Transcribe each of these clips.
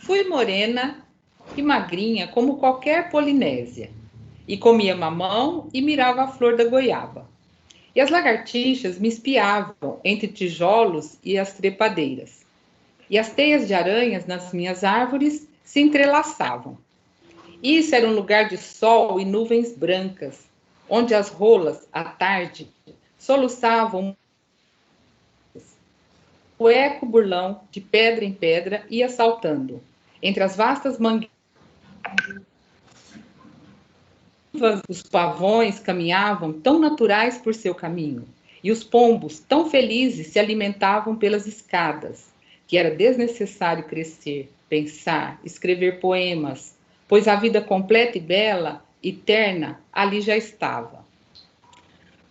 Fui morena e magrinha como qualquer polinésia, e comia mamão e mirava a flor da goiaba. E as lagartixas me espiavam entre tijolos e as trepadeiras. E as teias de aranhas nas minhas árvores se entrelaçavam. Isso era um lugar de sol e nuvens brancas, onde as rolas, à tarde, soluçavam. O eco burlão, de pedra em pedra, ia saltando. Entre as vastas mangueiras, os pavões caminhavam tão naturais por seu caminho, e os pombos tão felizes se alimentavam pelas escadas, que era desnecessário crescer, pensar, escrever poemas, pois a vida completa e bela, eterna, ali já estava.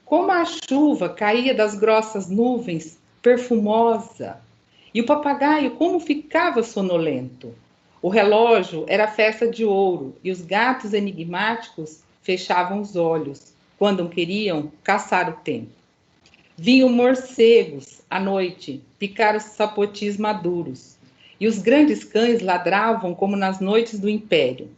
Como a chuva caía das grossas nuvens, perfumosa, e o papagaio como ficava sonolento. O relógio era festa de ouro e os gatos enigmáticos fechavam os olhos quando queriam caçar o tempo. Vinham morcegos à noite picar os sapotis maduros e os grandes cães ladravam como nas noites do império.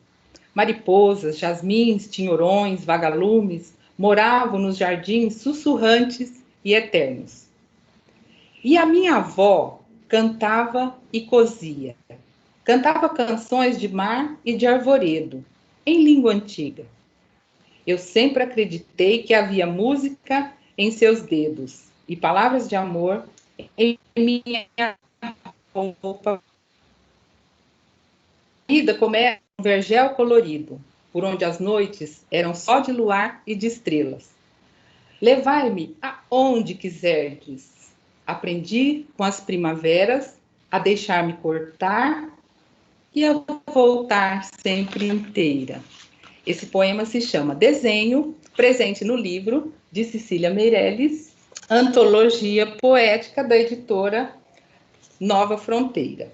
Mariposas, jasmins, tinhorões, vagalumes moravam nos jardins sussurrantes e eternos. E a minha avó cantava e cosia. Cantava canções de mar e de arvoredo, em língua antiga. Eu sempre acreditei que havia música em seus dedos e palavras de amor em minha roupa. A vida começa um vergel colorido, por onde as noites eram só de luar e de estrelas. Levai-me aonde quiserdes. Aprendi com as primaveras a deixar-me cortar e a voltar sempre inteira. Esse poema se chama Desenho, presente no livro de Cecília Meirelles, Antologia Poética da editora Nova Fronteira.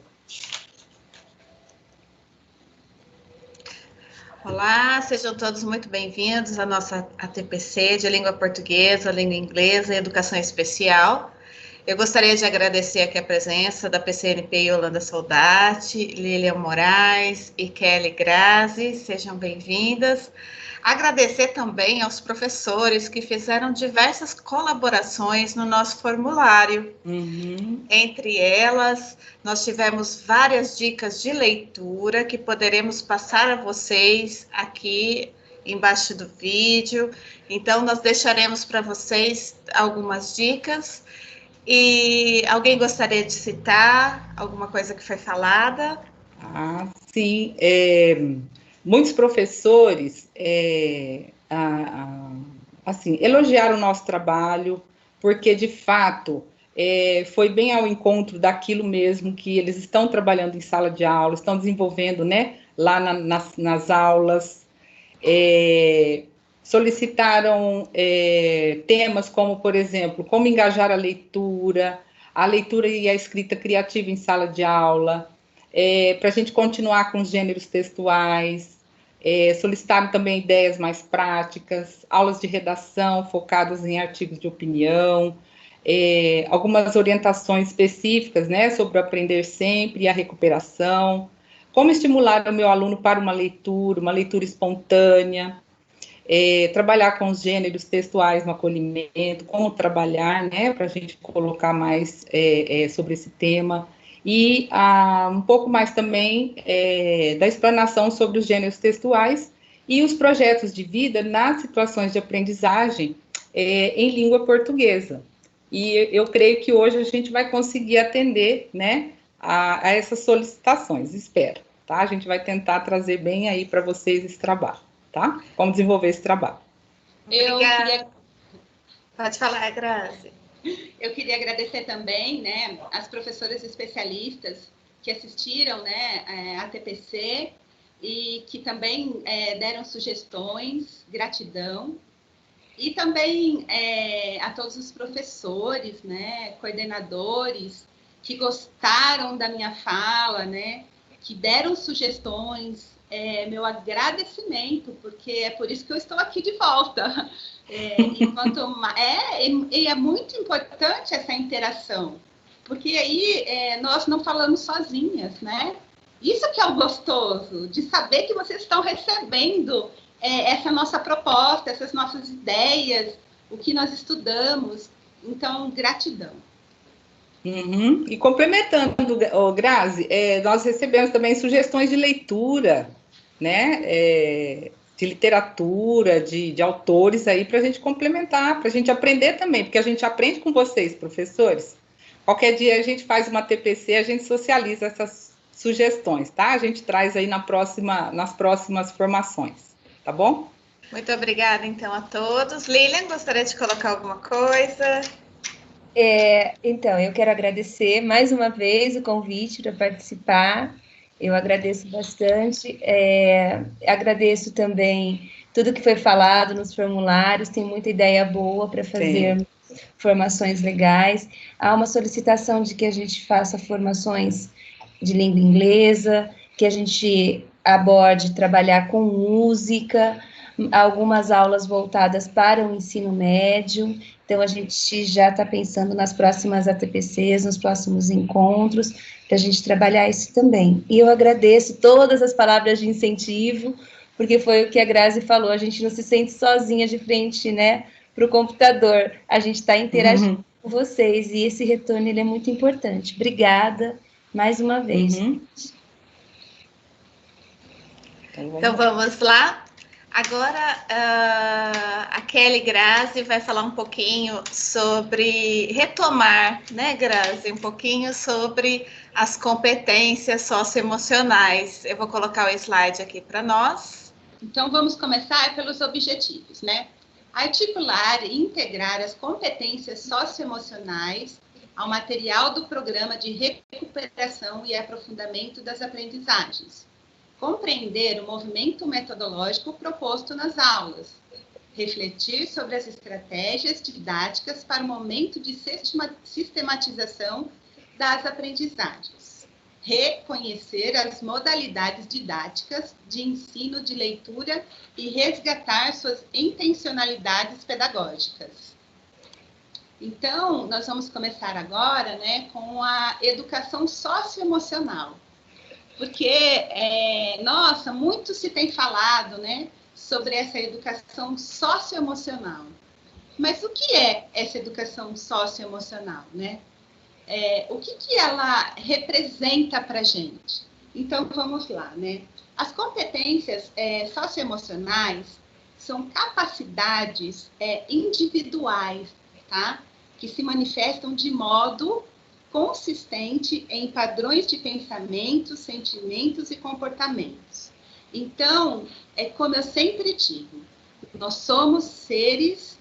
Olá, sejam todos muito bem-vindos à nossa ATPC de Língua Portuguesa, Língua Inglesa e Educação Especial. Eu gostaria de agradecer aqui a presença da PCNP Yolanda Soldati, Lilian Moraes e Kelly Grazi, sejam bem-vindas. Agradecer também aos professores que fizeram diversas colaborações no nosso formulário. Entre elas, nós tivemos várias dicas de leitura que poderemos passar a vocês aqui embaixo do vídeo. Então, nós deixaremos para vocês algumas dicas. E alguém gostaria de citar alguma coisa que foi falada? Sim. Muitos professores assim, elogiaram o nosso trabalho, porque, de fato, foi bem ao encontro daquilo mesmo que eles estão trabalhando em sala de aula, estão desenvolvendo, né, lá nas aulas. Solicitaram temas como, por exemplo, como engajar a leitura e a escrita criativa em sala de aula, para a gente continuar com os gêneros textuais. Solicitaram também ideias mais práticas, aulas de redação focadas em artigos de opinião, algumas orientações específicas, né, sobre o aprender sempre e a recuperação, como estimular o meu aluno para uma leitura espontânea, trabalhar com os gêneros textuais no acolhimento, como trabalhar, né, para a gente colocar mais sobre esse tema, e um pouco mais também da explanação sobre os gêneros textuais e os projetos de vida nas situações de aprendizagem em língua portuguesa. E eu creio que hoje a gente vai conseguir atender, né, a essas solicitações, espero, tá? A gente vai tentar trazer bem aí para vocês esse trabalho, tá? Como desenvolver esse trabalho. Pode falar, Grazi. Eu queria agradecer também, né, as professoras especialistas que assistiram, né, à TPC, e que também deram sugestões, gratidão. E também a todos os professores, né, coordenadores, que gostaram da minha fala, né, que deram sugestões, meu agradecimento, porque é por isso que eu estou aqui de volta. E é muito importante essa interação, porque aí nós não falamos sozinhas, né? Isso que é o gostoso, de saber que vocês estão recebendo essa nossa proposta, essas nossas ideias, o que nós estudamos. Então, gratidão. Uhum. E complementando, Grazi, nós recebemos também sugestões de leitura, né? De literatura, de autores aí para a gente complementar, para a gente aprender também, porque a gente aprende com vocês, professores. Qualquer dia a gente faz uma TPC, a gente socializa essas sugestões, tá? A gente traz aí nas próximas formações, tá bom? Muito obrigada, então, a todos. Lilian, gostaria de colocar alguma coisa? Então, eu quero agradecer mais uma vez o convite para participar. Eu agradeço bastante. Agradeço também tudo que foi falado nos formulários. Tem muita ideia boa para fazer formações legais. Há uma solicitação de que a gente faça formações de língua inglesa, que a gente aborde trabalhar com música, algumas aulas voltadas para o ensino médio. Então, a gente já está pensando nas próximas ATPCs, nos próximos encontros, para a gente trabalhar isso também. E eu agradeço todas as palavras de incentivo, porque foi o que a Grazi falou, a gente não se sente sozinha de frente, né, para o computador, a gente está interagindo com vocês, e esse retorno ele é muito importante. Obrigada, mais uma vez. Então, vamos lá. Agora, a Kelly Grazi vai falar um pouquinho sobre retomar, né, Grazi? Um pouquinho sobre as competências socioemocionais. Eu vou colocar o slide aqui para nós. Então, vamos começar pelos objetivos, né? Articular e integrar as competências socioemocionais ao material do programa de recuperação e aprofundamento das aprendizagens. Compreender o movimento metodológico proposto nas aulas. Refletir sobre as estratégias didáticas para o momento de sistematização das aprendizagens. Reconhecer as modalidades didáticas de ensino de leitura e resgatar suas intencionalidades pedagógicas. Então, nós vamos começar agora, né, com a educação socioemocional. Porque, nossa, muito se tem falado, né, sobre essa educação socioemocional. Mas o que é essa educação socioemocional, né? O que ela representa para a gente? Então, vamos lá, né? As competências socioemocionais são capacidades individuais, tá? Que se manifestam de modo consistente em padrões de pensamento, sentimentos e comportamentos. Então, como eu sempre digo, nós somos seres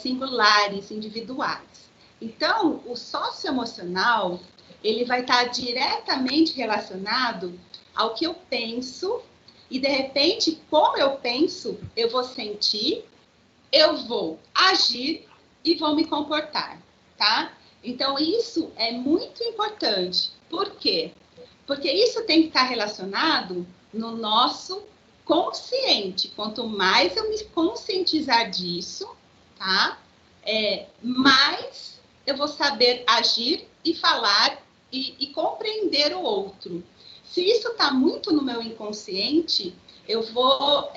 singulares, individuais. Então, o socioemocional, ele vai estar diretamente relacionado ao que eu penso e, de repente, como eu penso, eu vou sentir, eu vou agir e vou me comportar, tá? Então, isso é muito importante. Por quê? Porque isso tem que estar relacionado no nosso consciente. Quanto mais eu me conscientizar disso, tá? Mais eu vou saber agir e falar e compreender o outro. Se isso está muito no meu inconsciente, eu vou,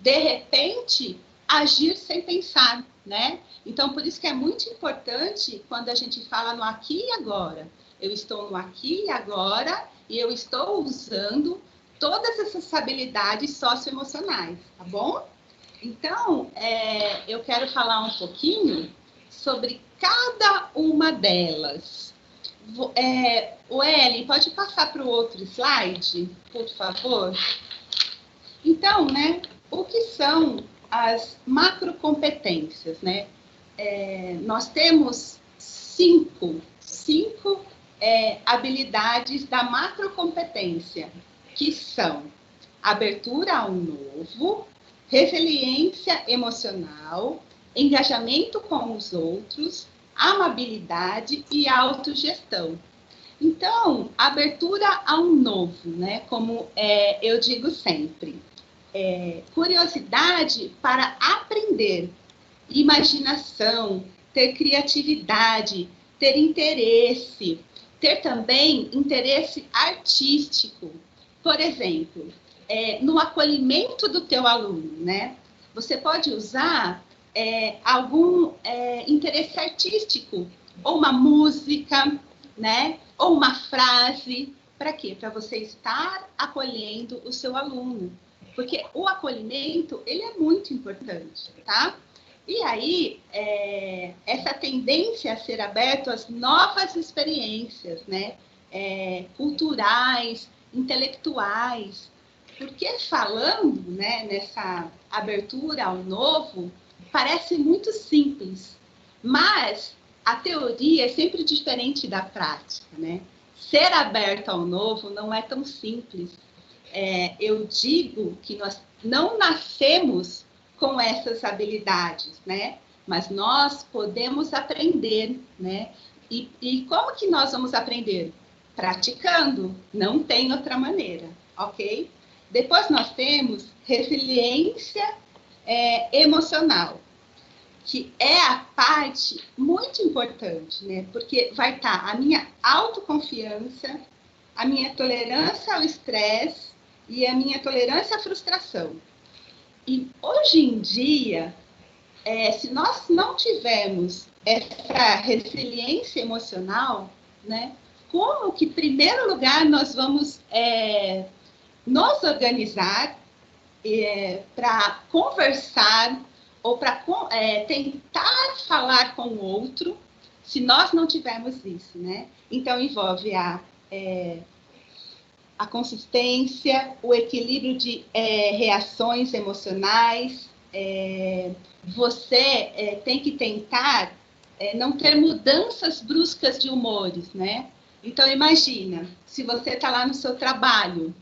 de repente, agir sem pensar, né? Então, por isso que é muito importante quando a gente fala no aqui e agora. Eu estou no aqui e agora e eu estou usando todas essas habilidades socioemocionais, tá bom? Então, eu quero falar um pouquinho sobre cada uma delas. O Ellen, pode passar para o outro slide, por favor? Então, né, o que são as macrocompetências, né? Nós temos cinco habilidades da macrocompetência. que são abertura ao novo, resiliência emocional, engajamento com os outros, amabilidade e autogestão. Então, abertura ao novo, né? Como eu digo sempre, curiosidade para aprender, imaginação, ter criatividade, ter interesse, ter também interesse artístico. Por exemplo, no acolhimento do teu aluno, né? Você pode usar algum interesse artístico, ou uma música, né? Ou uma frase. Para quê? Para você estar acolhendo o seu aluno. Porque o acolhimento, ele é muito importante, tá? E aí, essa tendência a ser aberto às novas experiências, né? Culturais, intelectuais. Porque falando, né, nessa abertura ao novo, parece muito simples, mas a teoria é sempre diferente da prática, né? Ser aberto ao novo não é tão simples. Eu digo que nós não nascemos com essas habilidades, né? Mas nós podemos aprender, né? E como que nós vamos aprender? Praticando, não tem outra maneira, ok? Depois nós temos resiliência emocional, que é a parte muito importante, né? Porque vai estar a minha autoconfiança, a minha tolerância ao estresse e a minha tolerância à frustração. E hoje em dia, se nós não tivermos essa resiliência emocional, né? Como que, em primeiro lugar, nós vamos nos organizar para conversar ou para tentar falar com o outro, se nós não tivermos isso, né? Então, envolve a consistência, o equilíbrio de reações emocionais. Você tem que tentar não ter mudanças bruscas de humores, né? Então, imagina, se você está lá no seu trabalho,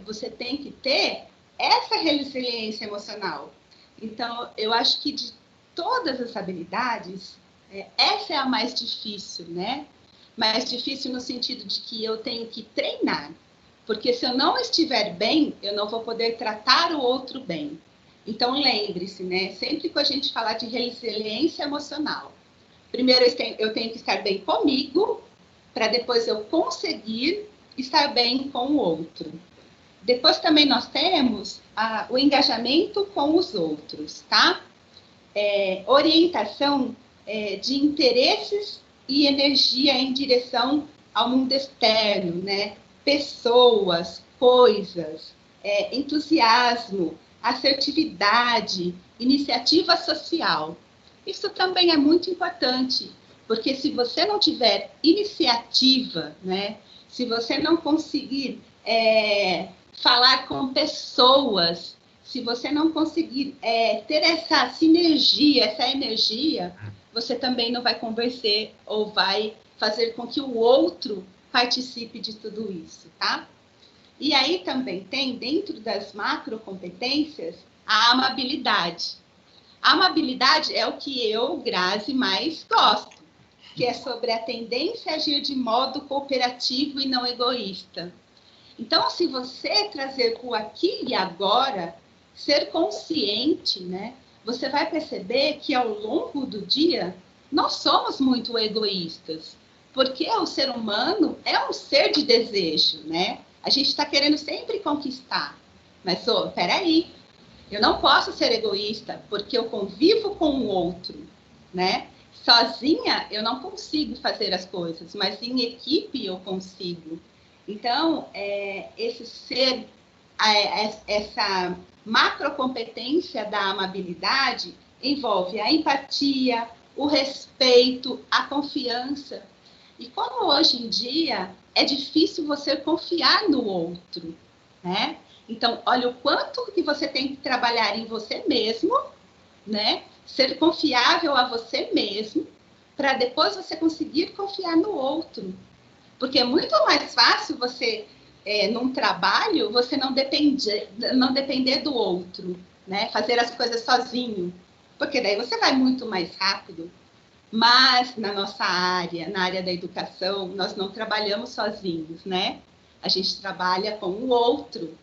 você tem que ter essa resiliência emocional. Então, eu acho que de todas as habilidades, essa é a mais difícil, né? Mais difícil no sentido de que eu tenho que treinar. Porque se eu não estiver bem, eu não vou poder tratar o outro bem. Então, lembre-se, né? Sempre que a gente falar de resiliência emocional, primeiro eu tenho que estar bem comigo, para depois eu conseguir estar bem com o outro. Depois também nós temos o engajamento com os outros, tá? Orientação de interesses e energia em direção ao mundo externo, né? Pessoas, coisas, entusiasmo, assertividade, iniciativa social. Isso também é muito importante, porque se você não tiver iniciativa, né? Se você não conseguir falar com pessoas, se você não conseguir ter essa sinergia, essa energia, você também não vai convencer ou vai fazer com que o outro participe de tudo isso, tá? E aí também tem, dentro das macrocompetências, a amabilidade. A amabilidade é o que eu, Grazi, mais gosto, que é sobre a tendência a agir de modo cooperativo e não egoísta. Então, se você trazer para o aqui e agora, ser consciente, né? Você vai perceber que ao longo do dia, nós somos muito egoístas, porque o ser humano é um ser de desejo, né? A gente está querendo sempre conquistar, mas, peraí, eu não posso ser egoísta, porque eu convivo com o outro, né? Sozinha, eu não consigo fazer as coisas, mas em equipe eu consigo. Então, essa macrocompetência da amabilidade envolve a empatia, o respeito, a confiança. E como hoje em dia é difícil você confiar no outro, né? Então, olha o quanto que você tem que trabalhar em você mesmo, né? Ser confiável a você mesmo, para depois você conseguir confiar no outro. Porque é muito mais fácil você num trabalho, você não depender do outro, né? Fazer as coisas sozinho, porque daí você vai muito mais rápido. Mas na nossa área, na área da educação, nós não trabalhamos sozinhos, né? A gente trabalha com o outro.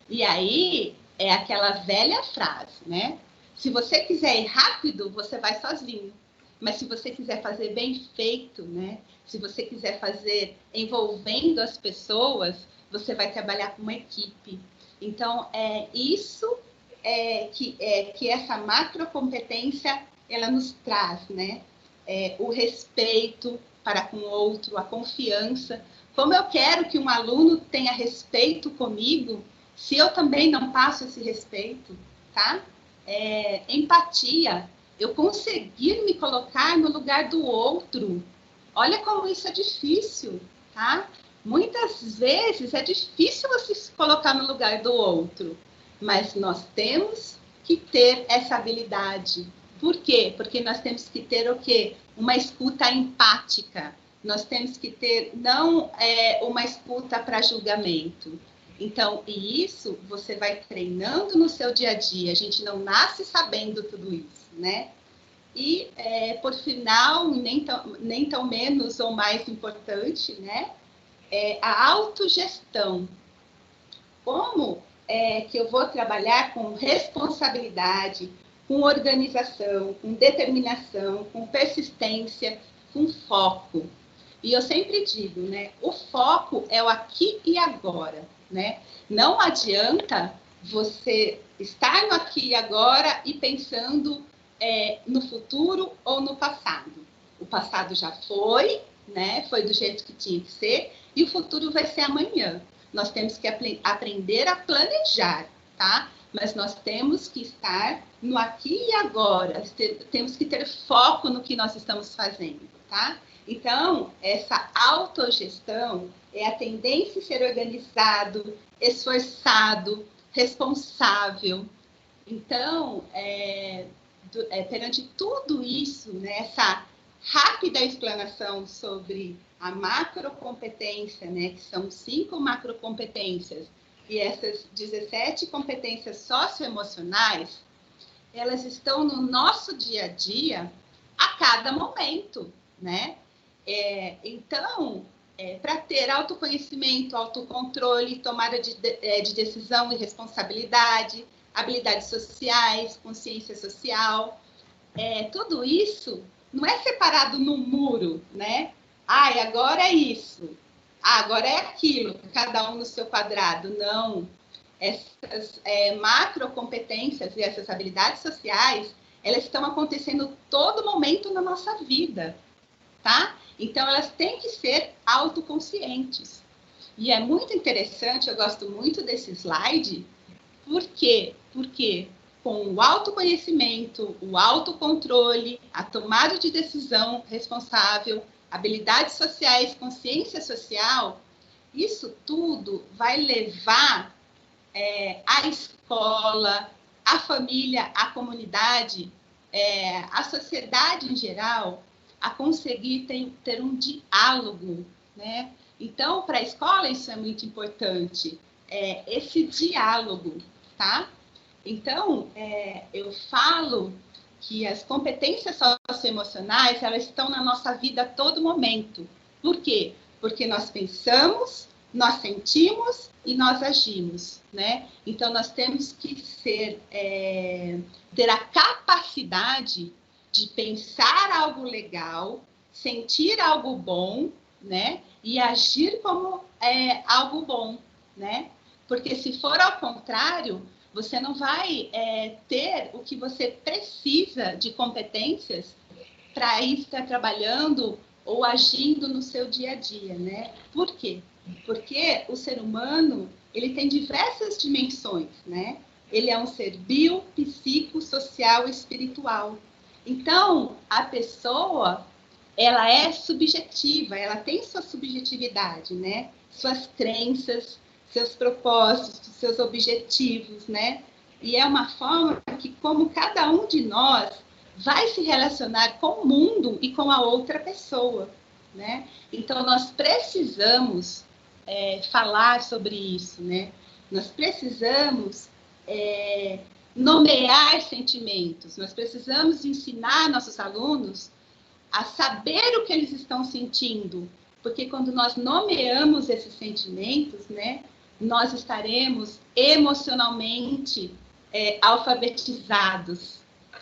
E aí é aquela velha frase, né? Se você quiser ir rápido, você vai sozinho. Mas se você quiser fazer bem feito, né? Se você quiser fazer envolvendo as pessoas, você vai trabalhar com uma equipe. Então, é isso que essa macrocompetência ela nos traz, né? O respeito para com o outro, a confiança. Como eu quero que um aluno tenha respeito comigo, se eu também não passo esse respeito, tá? Empatia, eu conseguir me colocar no lugar do outro. Olha como isso é difícil, tá? Muitas vezes é difícil você se colocar no lugar do outro, mas nós temos que ter essa habilidade. Por quê? Porque nós temos que ter o quê? Uma escuta empática. Nós temos que ter, não uma escuta para julgamento. Então, e isso você vai treinando no seu dia a dia. A gente não nasce sabendo tudo isso, né? E, por final, nem tão menos ou mais importante, né? A autogestão. Como que eu vou trabalhar com responsabilidade, com organização, com determinação, com persistência, com foco. E eu sempre digo, né? O foco é o aqui e agora, né? Não adianta você estar no aqui e agora e pensando no futuro ou no passado. O passado já foi, né? Foi do jeito que tinha que ser, e o futuro vai ser amanhã. Nós temos que aprender a planejar, tá? Mas nós temos que estar no aqui e agora. Temos que ter foco no que nós estamos fazendo, tá? Então, essa autogestão é a tendência a ser organizado, esforçado, responsável. Então, perante tudo isso, né, essa rápida explanação sobre a macrocompetência, né, que são 5 macrocompetências, e essas 17 competências socioemocionais, elas estão no nosso dia a dia a cada momento, né? Então, para ter autoconhecimento, autocontrole, tomada de decisão e responsabilidade, habilidades sociais, consciência social, tudo isso não é separado no muro, né? Agora é isso, agora é aquilo, cada um no seu quadrado. Não. Essas macrocompetências e essas habilidades sociais, elas estão acontecendo todo momento na nossa vida, tá? Então, elas têm que ser autoconscientes. E é muito interessante, eu gosto muito desse slide. Por quê? Porque com o autoconhecimento, o autocontrole, a tomada de decisão responsável, habilidades sociais, consciência social, isso tudo vai levar a escola, a família, a comunidade, a sociedade em geral, a conseguir ter um diálogo, né? Então, para a escola isso é muito importante, esse diálogo, tá? Então, eu falo que as competências socioemocionais, elas estão na nossa vida a todo momento. Por quê? Porque nós pensamos, nós sentimos e nós agimos, né? Então, nós temos que ter a capacidade de pensar algo legal, sentir algo bom, né? E agir como algo bom, né? Porque se for ao contrário, você não vai ter o que você precisa de competências para estar trabalhando ou agindo no seu dia a dia, né? Por quê? Porque o ser humano, ele tem diversas dimensões, né? Ele é um ser bio, psico, social e espiritual. Então, a pessoa, ela é subjetiva, ela tem sua subjetividade, né? Suas crenças, seus propósitos, seus objetivos, né? E é uma forma que, como cada um de nós vai se relacionar com o mundo e com a outra pessoa, né? Então, nós precisamos falar sobre isso, né? Nós precisamos nomear sentimentos, nós precisamos ensinar nossos alunos a saber o que eles estão sentindo, porque quando nós nomeamos esses sentimentos, né, nós estaremos emocionalmente alfabetizados,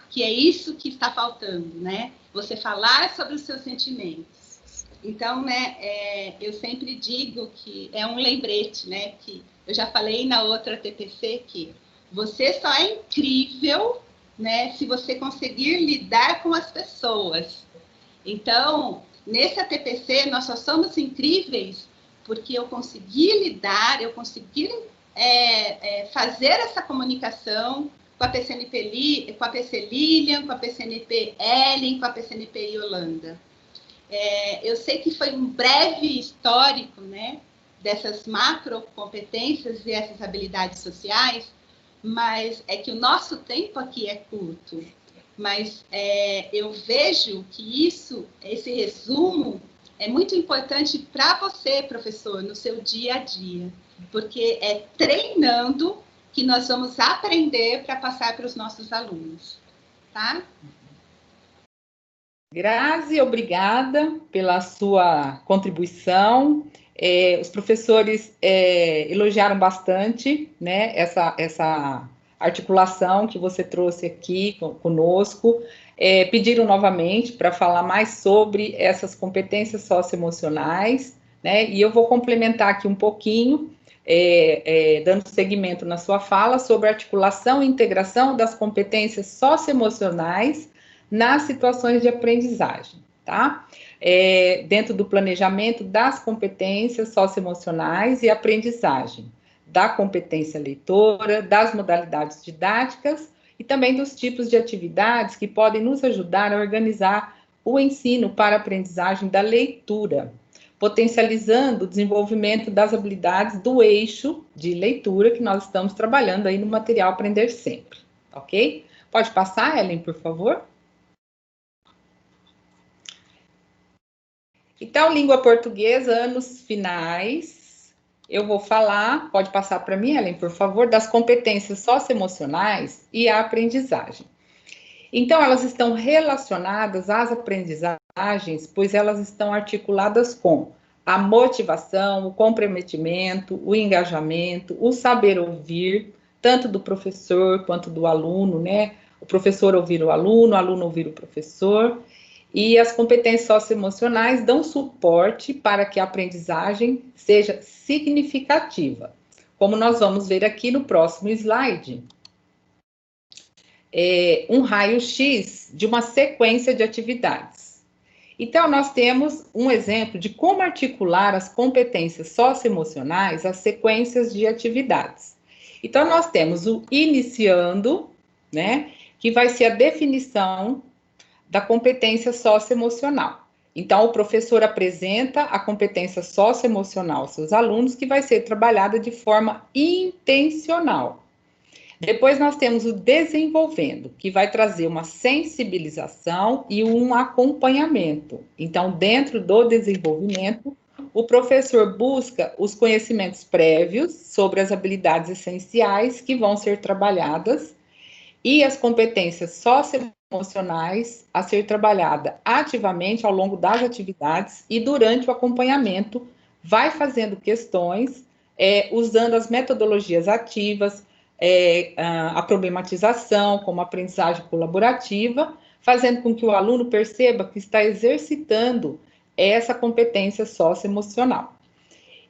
que é isso que está faltando, né? Você falar sobre os seus sentimentos. Então, né, eu sempre digo que é um lembrete, né, que eu já falei na outra TPC que você só é incrível, né, se você conseguir lidar com as pessoas. Então, nesse TPC, nós só somos incríveis porque eu consegui lidar, eu consegui fazer essa comunicação com a PCNP, com a PC Lilian, com a PCNP Ellen, com a PCNP Yolanda. Eu sei que foi um breve histórico, né, dessas macro competências e essas habilidades sociais, mas é que o nosso tempo aqui é curto. Mas eu vejo que esse resumo é muito importante para você, professor, no seu dia a dia, porque é treinando que nós vamos aprender para passar para os nossos alunos, tá? Grazi, obrigada pela sua contribuição. Os professores elogiaram bastante, né, essa articulação que você trouxe aqui conosco. Pediram novamente para falar mais sobre essas competências socioemocionais, né, e eu vou complementar aqui um pouquinho, dando seguimento na sua fala, sobre a articulação e integração das competências socioemocionais nas situações de aprendizagem, tá? Dentro do planejamento das competências socioemocionais e aprendizagem, da competência leitora, das modalidades didáticas e também dos tipos de atividades que podem nos ajudar a organizar o ensino para a aprendizagem da leitura, potencializando o desenvolvimento das habilidades do eixo de leitura que nós estamos trabalhando aí no material Aprender Sempre, ok? Pode passar, Ellen, por favor? Então, língua portuguesa, anos finais, eu vou falar, pode passar para mim, Ellen, por favor, das competências socioemocionais e a aprendizagem. Então, elas estão relacionadas às aprendizagens, pois elas estão articuladas com a motivação, o comprometimento, o engajamento, o saber ouvir, tanto do professor quanto do aluno, né? O professor ouvir o aluno ouvir o professor. E as competências socioemocionais dão suporte para que a aprendizagem seja significativa. Como nós vamos ver aqui no próximo slide, um raio-x de uma sequência de atividades. Então, nós temos um exemplo de como articular as competências socioemocionais às sequências de atividades. Então, nós temos o iniciando, né, que vai ser a definição da competência socioemocional. Então, o professor apresenta a competência socioemocional aos seus alunos, que vai ser trabalhada de forma intencional. Depois nós temos o desenvolvendo, que vai trazer uma sensibilização e um acompanhamento. Então, dentro do desenvolvimento, o professor busca os conhecimentos prévios sobre as habilidades essenciais que vão ser trabalhadas e as competências socioemocionais a ser trabalhada ativamente ao longo das atividades e durante o acompanhamento vai fazendo questões usando as metodologias ativas, a problematização, como aprendizagem colaborativa, fazendo com que o aluno perceba que está exercitando essa competência socioemocional.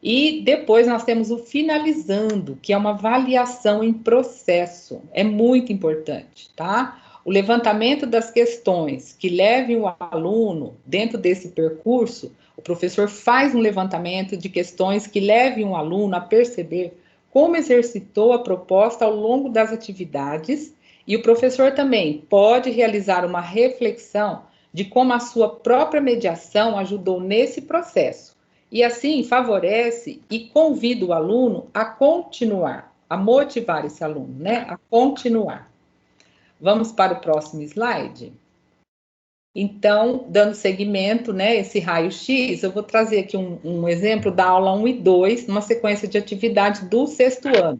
E depois nós temos o finalizando, que é uma avaliação em processo, é muito importante, tá? O levantamento das questões que levem o aluno dentro desse percurso, o professor faz um levantamento de questões que levem o aluno a perceber como exercitou a proposta ao longo das atividades, e o professor também pode realizar uma reflexão de como a sua própria mediação ajudou nesse processo. E assim favorece e convida o aluno a continuar, a motivar esse aluno, né? A continuar. Vamos para o próximo slide. Então, dando seguimento, né, esse raio-x, eu vou trazer aqui um exemplo da aula 1 e 2, numa sequência de atividades do sexto ano.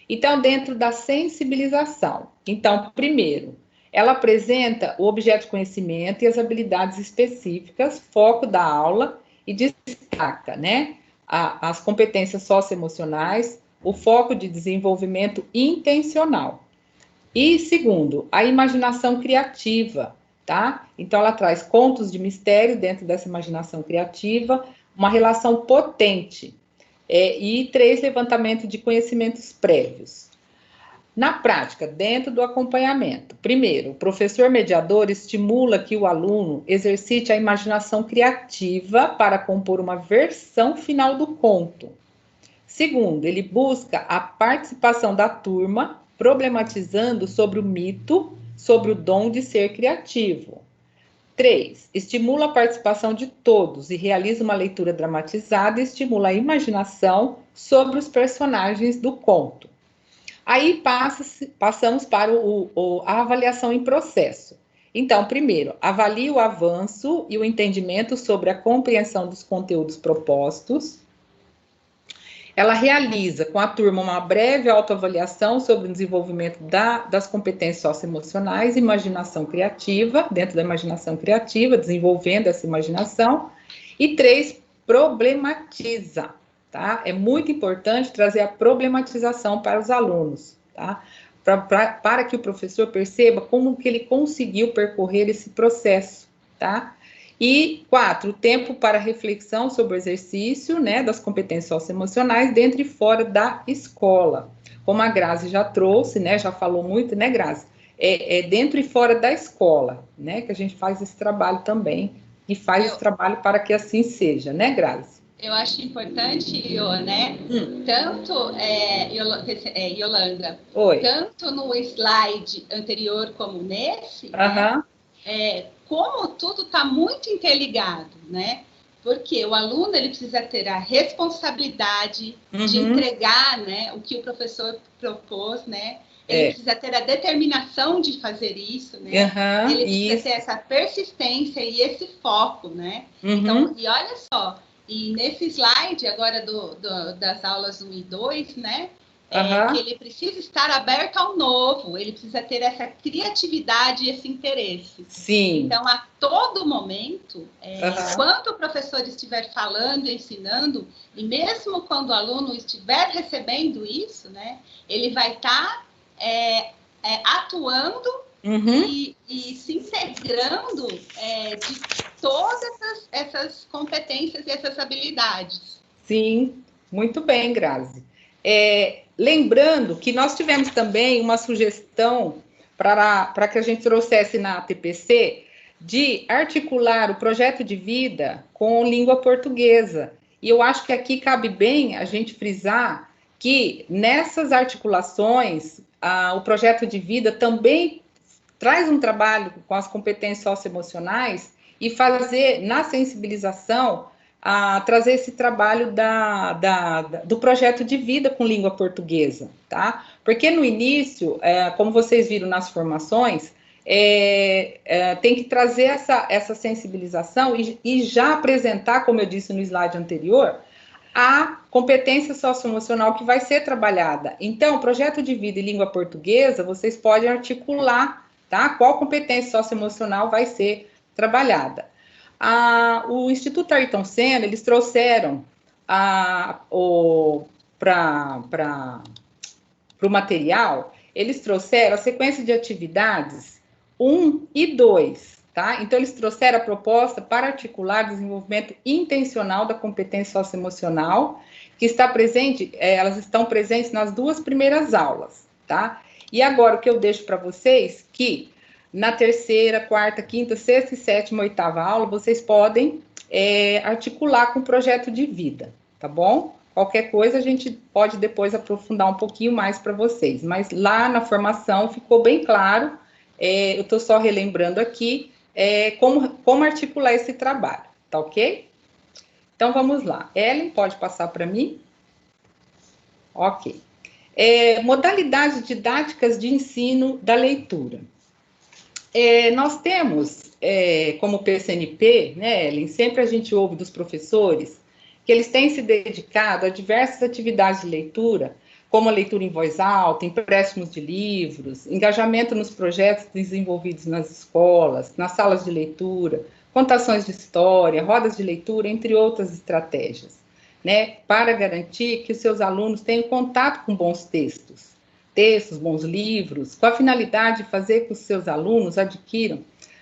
Então, dentro da sensibilização. Então, primeiro, ela apresenta o objeto de conhecimento e as habilidades específicas, foco da aula, e destaca, né, as competências socioemocionais, o foco de desenvolvimento intencional. E segundo, a imaginação criativa, tá? Então ela traz contos de mistério dentro dessa imaginação criativa, uma relação potente e 3 levantamentos de conhecimentos prévios. Na prática, dentro do acompanhamento, primeiro, o professor mediador estimula que o aluno exercite a imaginação criativa para compor uma versão final do conto. Segundo, ele busca a participação da turma, problematizando sobre o mito, sobre o dom de ser criativo. 3. Estimula a participação de todos e realiza uma leitura dramatizada e estimula a imaginação sobre os personagens do conto. Aí passamos para a avaliação em processo. Então, primeiro, avalie o avanço e o entendimento sobre a compreensão dos conteúdos propostos. Ela realiza com a turma uma breve autoavaliação sobre o desenvolvimento das competências socioemocionais, imaginação criativa, dentro da imaginação criativa, desenvolvendo essa imaginação. E 3, problematiza, tá? É muito importante trazer a problematização para os alunos, tá? Para que o professor perceba como que ele conseguiu percorrer esse processo, tá? E 4, o tempo para reflexão sobre o exercício, né, das competências socioemocionais dentro e fora da escola. Como a Grazi já trouxe, né, já falou muito, né, Grazi? É dentro e fora da escola, né, que a gente faz esse trabalho também, e faz esse trabalho para que assim seja, né, Grazi? Eu acho importante, né, tanto, Yolanda, Oi. Tanto no slide anterior como nesse, como tudo está muito interligado, né? Porque o aluno ele precisa ter a responsabilidade de entregar, né, o que o professor propôs, né? Ele precisa ter a determinação de fazer isso, né? Ele precisa ter essa persistência e esse foco, né? Então, e olha só, e nesse slide agora das aulas 1 e 2, né? Que ele precisa estar aberto ao novo, ele precisa ter essa criatividade e esse interesse. Sim. Então, a todo momento, enquanto o professor estiver falando, ensinando, e mesmo quando o aluno estiver recebendo isso, né, ele vai estar atuando e se integrando de todas essas competências e essas habilidades. Sim, muito bem, Grazi. Lembrando que nós tivemos também uma sugestão para que a gente trouxesse na TPC de articular o projeto de vida com língua portuguesa. E eu acho que aqui cabe bem a gente frisar que nessas articulações, o projeto de vida também traz um trabalho com as competências socioemocionais e fazer, na sensibilização, trazer esse trabalho do projeto de vida com língua portuguesa, tá? Porque no início, como vocês viram nas formações, tem que trazer essa sensibilização e já apresentar, como eu disse no slide anterior, a competência socioemocional que vai ser trabalhada. Então, o projeto de vida e língua portuguesa, vocês podem articular, tá? Qual competência socioemocional vai ser trabalhada. O Instituto Ayrton Senna, eles trouxeram para o material, eles trouxeram a sequência de atividades 1 e 2, tá? Então, eles trouxeram a proposta para articular o desenvolvimento intencional da competência socioemocional, que está presente, elas estão presentes nas 2 primeiras aulas, tá? E agora, o que eu deixo para vocês, que na 3ª, 4ª, 5ª, 6ª e 7ª, 8ª aula, vocês podem articular com o projeto de vida, tá bom? Qualquer coisa a gente pode depois aprofundar um pouquinho mais para vocês, mas lá na formação ficou bem claro, eu estou só relembrando aqui como articular esse trabalho, tá ok? Então vamos lá. Ellen, pode passar para mim? Ok. Modalidades didáticas de ensino da leitura. Nós temos, como PCNP, né, Ellen, sempre a gente ouve dos professores que eles têm se dedicado a diversas atividades de leitura, como a leitura em voz alta, empréstimos de livros, engajamento nos projetos desenvolvidos nas escolas, nas salas de leitura, contações de história, rodas de leitura, entre outras estratégias, né, para garantir que os seus alunos tenham contato com bons textos, bons livros, com a finalidade de fazer com que os seus alunos adquiram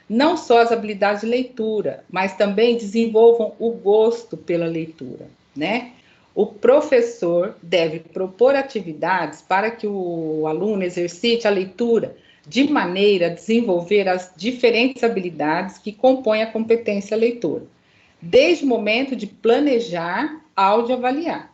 não só as habilidades de leitura, mas também desenvolvam o gosto pela leitura, né? O professor deve propor atividades para que o aluno exercite a leitura de maneira a desenvolver as diferentes habilidades que compõem a competência leitora, desde o momento de planejar ao de avaliar.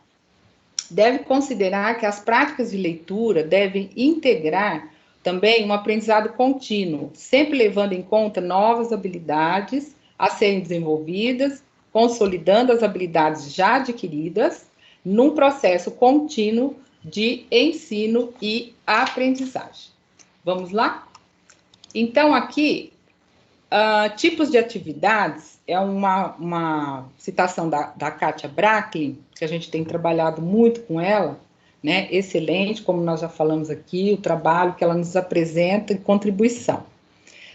Deve considerar que as práticas de leitura devem integrar também um aprendizado contínuo, sempre levando em conta novas habilidades a serem desenvolvidas, consolidando as habilidades já adquiridas, num processo contínuo de ensino e aprendizagem. Vamos lá? Então, aqui, tipos de atividades, é uma citação da Kátia Bracklin, que a gente tem trabalhado muito com ela, né? Excelente, como nós já falamos aqui, o trabalho que ela nos apresenta e contribuição.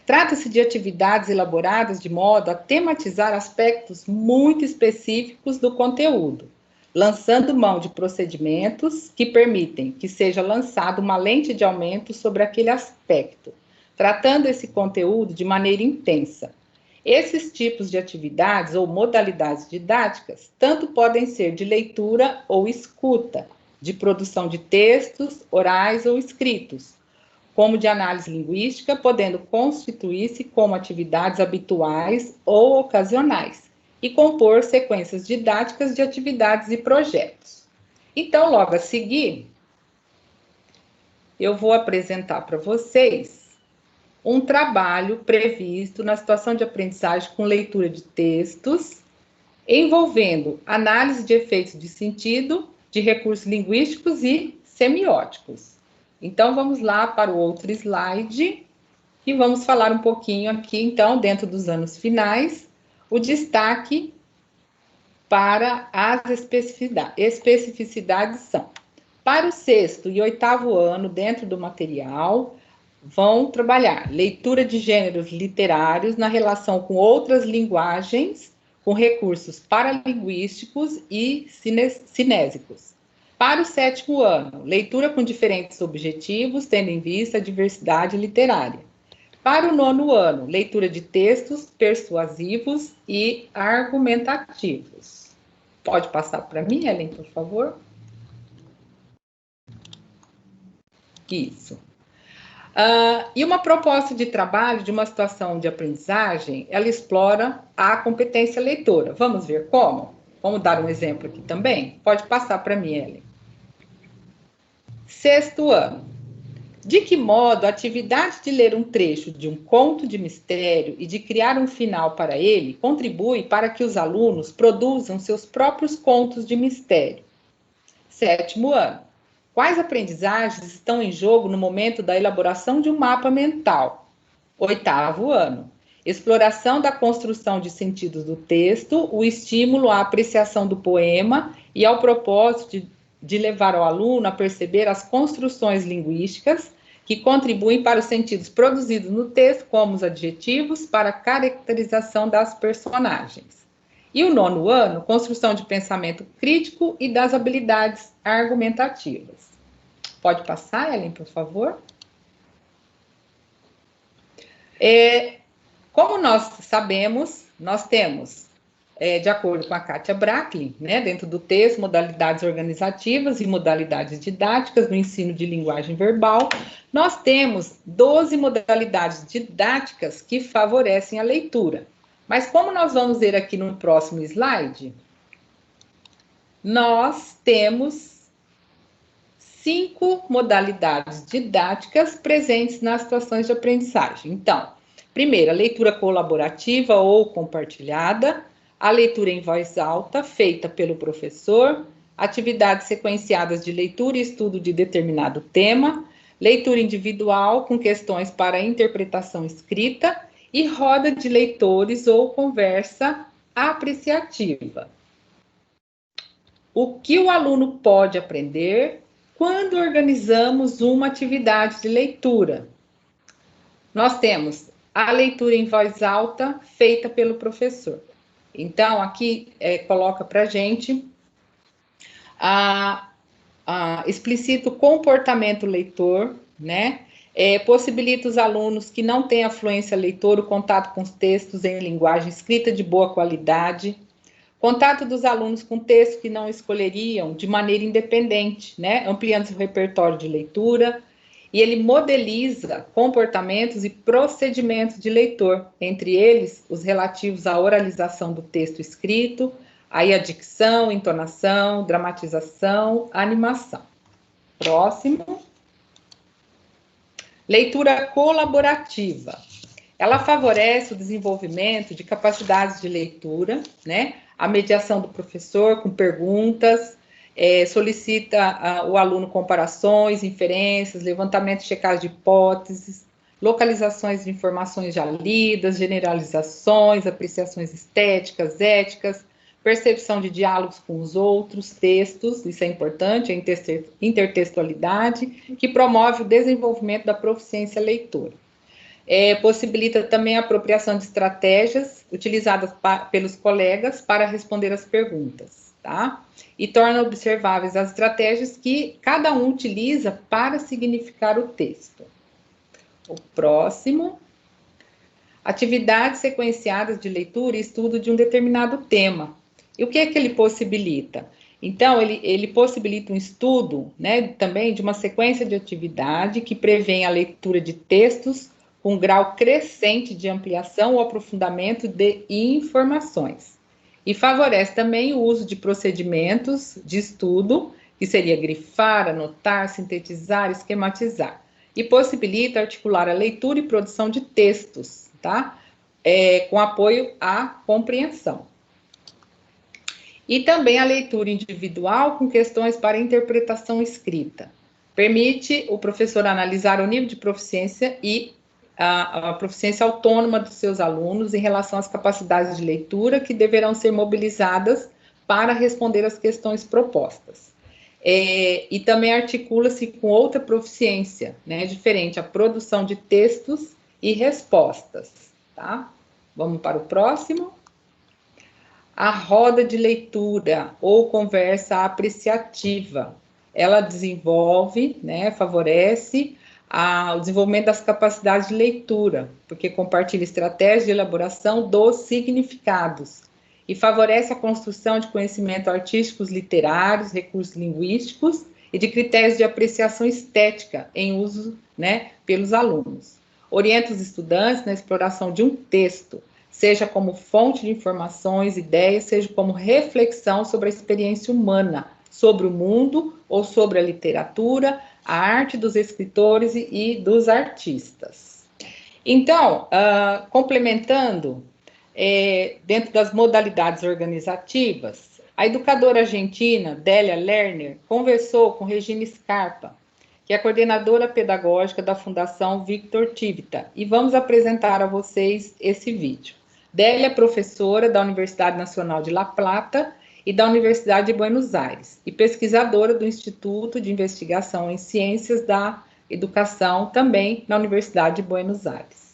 Trata-se de atividades elaboradas de modo a tematizar aspectos muito específicos do conteúdo, lançando mão de procedimentos que permitem que seja lançada uma lente de aumento sobre aquele aspecto, tratando esse conteúdo de maneira intensa. Esses tipos de atividades ou modalidades didáticas tanto podem ser de leitura ou escuta, de produção de textos, orais ou escritos, como de análise linguística, podendo constituir-se como atividades habituais ou ocasionais, e compor sequências didáticas de atividades e projetos. Então, logo a seguir, eu vou apresentar para vocês um trabalho previsto na situação de aprendizagem com leitura de textos, envolvendo análise de efeitos de sentido, de recursos linguísticos e semióticos. Então, vamos lá para o outro slide e vamos falar um pouquinho aqui, então, dentro dos anos finais, o destaque para as especificidades são: para o 6º e 8º ano, dentro do material, vão trabalhar leitura de gêneros literários na relação com outras linguagens, com recursos paralinguísticos e cinésicos. Para o 7º ano, leitura com diferentes objetivos, tendo em vista a diversidade literária. Para o 9º ano, leitura de textos persuasivos e argumentativos. Pode passar para mim, Ellen, por favor? Isso. E uma proposta de trabalho de uma situação de aprendizagem, ela explora a competência leitora. Vamos ver como? Vamos dar um exemplo aqui também? Pode passar para mim, Ellen. 6º ano. De que modo a atividade de ler um trecho de um conto de mistério e de criar um final para ele contribui para que os alunos produzam seus próprios contos de mistério? 7º ano. Quais aprendizagens estão em jogo no momento da elaboração de um mapa mental? 8º ano. Exploração da construção de sentidos do texto, o estímulo à apreciação do poema e ao propósito de levar o aluno a perceber as construções linguísticas que contribuem para os sentidos produzidos no texto, como os adjetivos, para a caracterização das personagens. E o 9º ano, construção de pensamento crítico e das habilidades argumentativas. Pode passar, Ellen, por favor? Como nós sabemos, nós temos, de acordo com a Kátia Bracklin, né, dentro do texto, modalidades organizativas e modalidades didáticas no ensino de linguagem verbal, nós temos 12 modalidades didáticas que favorecem a leitura. Mas como nós vamos ver aqui no próximo slide, nós temos 5 modalidades didáticas presentes nas situações de aprendizagem. Então, primeiro, a leitura colaborativa ou compartilhada, a leitura em voz alta, feita pelo professor, atividades sequenciadas de leitura e estudo de determinado tema, leitura individual com questões para interpretação escrita e roda de leitores ou conversa apreciativa. O que o aluno pode aprender quando organizamos uma atividade de leitura? Nós temos a leitura em voz alta feita pelo professor. Então, aqui coloca para a gente explicita o comportamento leitor, né? Possibilita os alunos que não têm afluência leitora o contato com os textos em linguagem escrita de boa qualidade, contato dos alunos com textos que não escolheriam de maneira independente, né? Ampliando seu repertório de leitura, e ele modeliza comportamentos e procedimentos de leitor, entre eles os relativos à oralização do texto escrito, aí a dicção, entonação, dramatização, animação. Próximo. Leitura colaborativa. Ela favorece o desenvolvimento de capacidades de leitura, né? A mediação do professor com perguntas, solicita o aluno comparações, inferências, levantamento e checagem de hipóteses, localizações de informações já lidas, generalizações, apreciações estéticas, éticas, percepção de diálogos com os outros textos, isso é importante, a intertextualidade, que promove o desenvolvimento da proficiência leitora. Possibilita também a apropriação de estratégias utilizadas pelos colegas para responder às perguntas, tá? E torna observáveis as estratégias que cada um utiliza para significar o texto. O próximo. Atividades sequenciadas de leitura e estudo de um determinado tema. E o que é que ele possibilita? Então, ele possibilita um estudo, né, também de uma sequência de atividade que prevê a leitura de textos com grau crescente de ampliação ou aprofundamento de informações. E favorece também o uso de procedimentos de estudo, que seria grifar, anotar, sintetizar, esquematizar. E possibilita articular a leitura e produção de textos, tá? Com apoio à compreensão. E também a leitura individual com questões para interpretação escrita. Permite o professor analisar o nível de proficiência e a proficiência autônoma dos seus alunos em relação às capacidades de leitura que deverão ser mobilizadas para responder às questões propostas. E também articula-se com outra proficiência, né, diferente, a produção de textos e respostas, tá? Vamos para o próximo. A roda de leitura ou conversa apreciativa. Ela desenvolve, né, favorece o desenvolvimento das capacidades de leitura, porque compartilha estratégias de elaboração dos significados e favorece a construção de conhecimentos artísticos, literários, recursos linguísticos e de critérios de apreciação estética em uso, né, pelos alunos. Orienta os estudantes na exploração de um texto, seja como fonte de informações, ideias, seja como reflexão sobre a experiência humana, sobre o mundo ou sobre a literatura, a arte dos escritores e dos artistas. Então, complementando, dentro das modalidades organizativas, a educadora argentina Délia Lerner conversou com Regina Scarpa, que é a coordenadora pedagógica da Fundação Victor Tivita, e vamos apresentar a vocês esse vídeo. Délia é professora da Universidade Nacional de La Plata e da Universidade de Buenos Aires, e pesquisadora do Instituto de Investigação em Ciências da Educação, também na Universidade de Buenos Aires.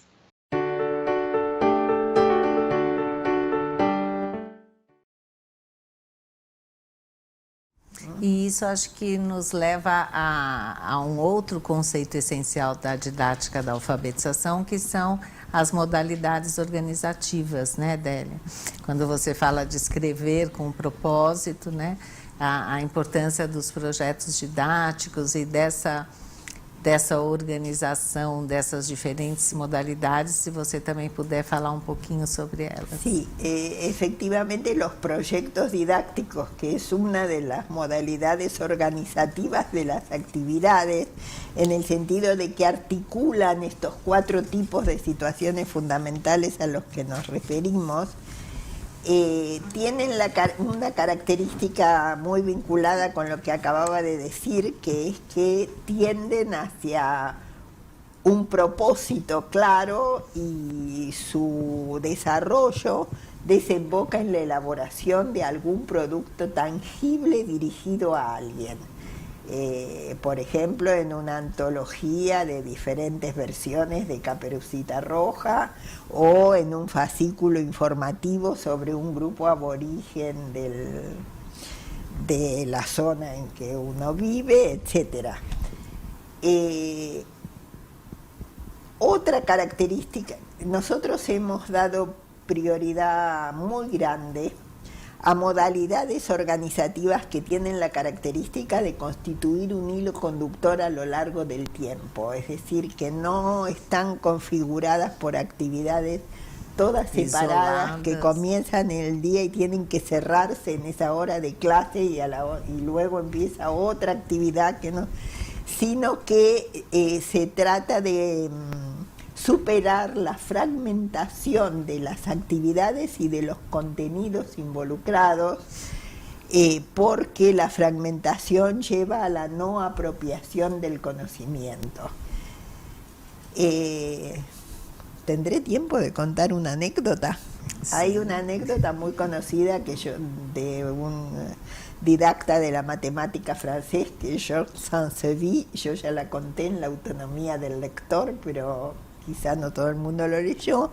E isso acho que nos leva a um outro conceito essencial da didática da alfabetização, que são as modalidades organizativas, né, Délia? Quando você fala de escrever com propósito, né, a importância dos projetos didáticos e dessa organização, dessas diferentes modalidades, si você também puder falar un poquito sobre elas. Sí, efectivamente los proyectos didácticos, que es una de las modalidades organizativas de las actividades, en el sentido de que articulan estos 4 tipos de situaciones fundamentales a los que nos referimos, tienen una característica muy vinculada con lo que acababa de decir, que es que tienden hacia un propósito claro y su desarrollo desemboca en la elaboración de algún producto tangible dirigido a alguien. Por ejemplo, en una antología de diferentes versiones de Caperucita Roja o en un fascículo informativo sobre un grupo aborigen de la zona en que uno vive, etc. Otra característica, nosotros hemos dado prioridad muy grande a modalidades organizativas que tienen la característica de constituir un hilo conductor a lo largo del tiempo, es decir, que no están configuradas por actividades todas separadas que comienzan el día y tienen que cerrarse en esa hora de clase y luego empieza otra actividad que no, sino que se trata de superar la fragmentación de las actividades y de los contenidos involucrados, porque la fragmentación lleva a la no apropiación del conocimiento. ¿Tendré tiempo de contar una anécdota? Sí. Hay una anécdota muy conocida de un didacta de la matemática francés, que es Georges Saint-Séville. Yo ya la conté en La autonomía del lector, pero quizá no todo el mundo lo leyó.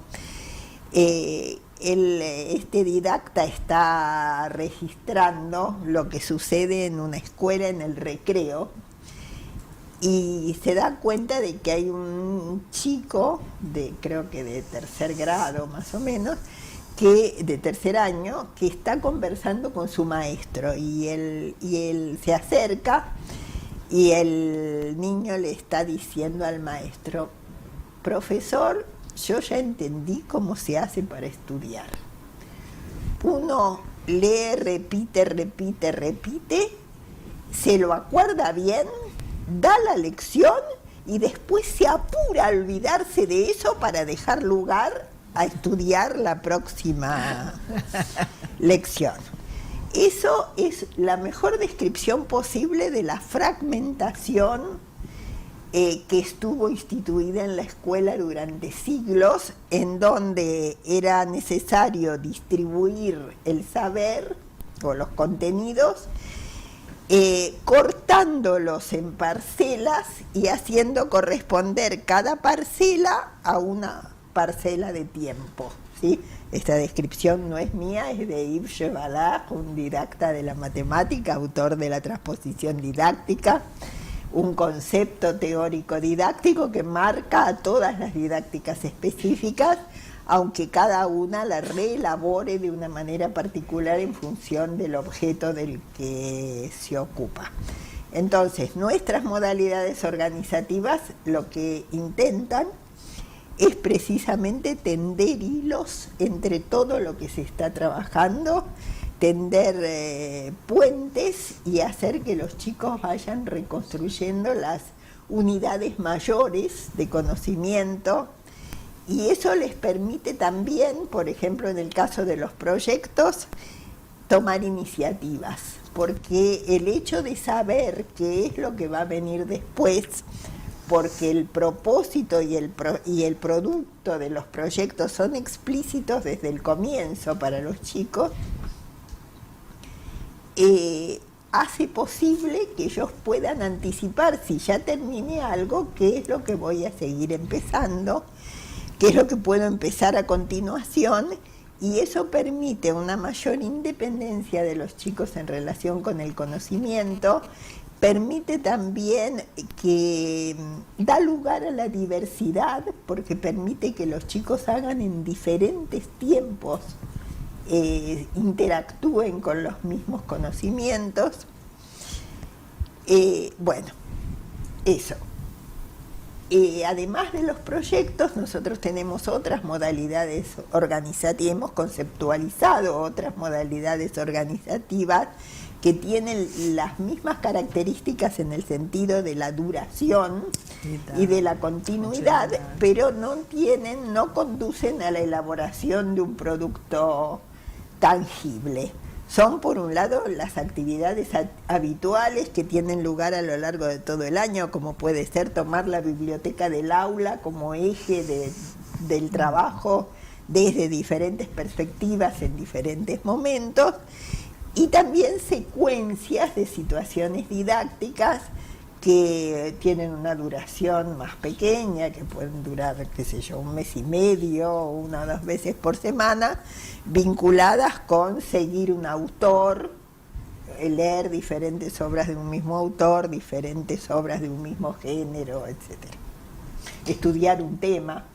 Este didacta está registrando lo que sucede en una escuela en el recreo y se da cuenta de que hay un chico, creo que de tercer grado más o menos, de tercer año, que está conversando con su maestro y él se acerca y el niño le está diciendo al maestro: profesor, yo ya entendí cómo se hace para estudiar. Uno lee, repite, se lo acuerda bien, da la lección y después se apura a olvidarse de eso para dejar lugar a estudiar la próxima lección. Eso es la mejor descripción posible de la fragmentación que estuvo instituida en la escuela durante siglos, en donde era necesario distribuir el saber o los contenidos, cortándolos en parcelas y haciendo corresponder cada parcela a una parcela de tiempo, ¿sí? Esta descripción no es mía, es de Yves Chevalard, un didacta de la matemática, autor de la transposición didáctica, un concepto teórico didáctico que marca a todas las didácticas específicas, aunque cada una la reelabore de una manera particular en función del objeto del que se ocupa. Entonces, nuestras modalidades organizativas lo que intentan es precisamente tender hilos entre todo lo que se está trabajando, tender puentes y hacer que los chicos vayan reconstruyendo las unidades mayores de conocimiento, y eso les permite también, por ejemplo, en el caso de los proyectos, tomar iniciativas, porque el hecho de saber qué es lo que va a venir después, porque el propósito y el producto de los proyectos son explícitos desde el comienzo para los chicos, hace posible que ellos puedan anticipar, si ya terminé algo, qué es lo que voy a seguir empezando, qué es lo que puedo empezar a continuación, y eso permite una mayor independencia de los chicos en relación con el conocimiento, permite también que da lugar a la diversidad, porque permite que los chicos hagan en diferentes tiempos, interactúen con los mismos conocimientos. Bueno, eso. Además de los proyectos, nosotros tenemos otras modalidades organizativas, hemos conceptualizado otras modalidades organizativas que tienen las mismas características en el sentido de la duración y de la continuidad, pero no conducen a la elaboración de un producto tangible. Son, por un lado, las actividades habituales que tienen lugar a lo largo de todo el año, como puede ser tomar la biblioteca del aula como eje del trabajo desde diferentes perspectivas en diferentes momentos, y también secuencias de situaciones didácticas que tienen una duración más pequeña, que pueden durar, qué sé yo, 1 mes y medio, 1 o 2 veces por semana, vinculadas con seguir un autor, leer diferentes obras de un mismo autor, diferentes obras de un mismo género, etc. Estudiar un tema.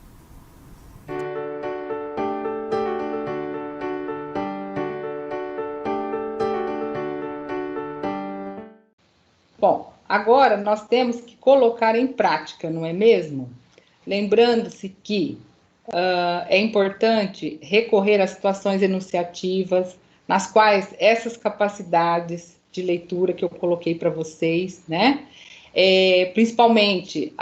Bom, agora nós temos que colocar em prática, não é mesmo? Lembrando-se que é importante recorrer a situações enunciativas, nas quais essas capacidades de leitura que eu coloquei para vocês, né? Principalmente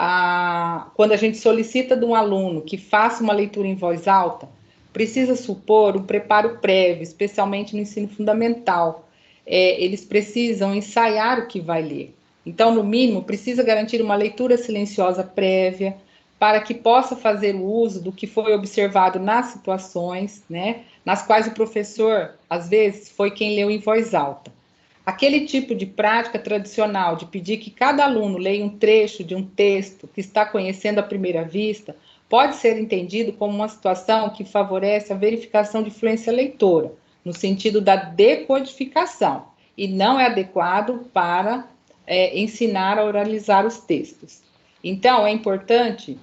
quando a gente solicita de um aluno que faça uma leitura em voz alta, precisa supor um preparo prévio, especialmente no ensino fundamental. Eles precisam ensaiar o que vai ler. Então, no mínimo, precisa garantir uma leitura silenciosa prévia, para que possa fazer o uso do que foi observado nas situações, né, nas quais o professor, às vezes, foi quem leu em voz alta. Aquele tipo de prática tradicional de pedir que cada aluno leia um trecho de um texto que está conhecendo à primeira vista, pode ser entendido como uma situação que favorece a verificação de fluência leitora, no sentido da decodificação, e não é adequado para ensinar a oralizar os textos. Então, é importante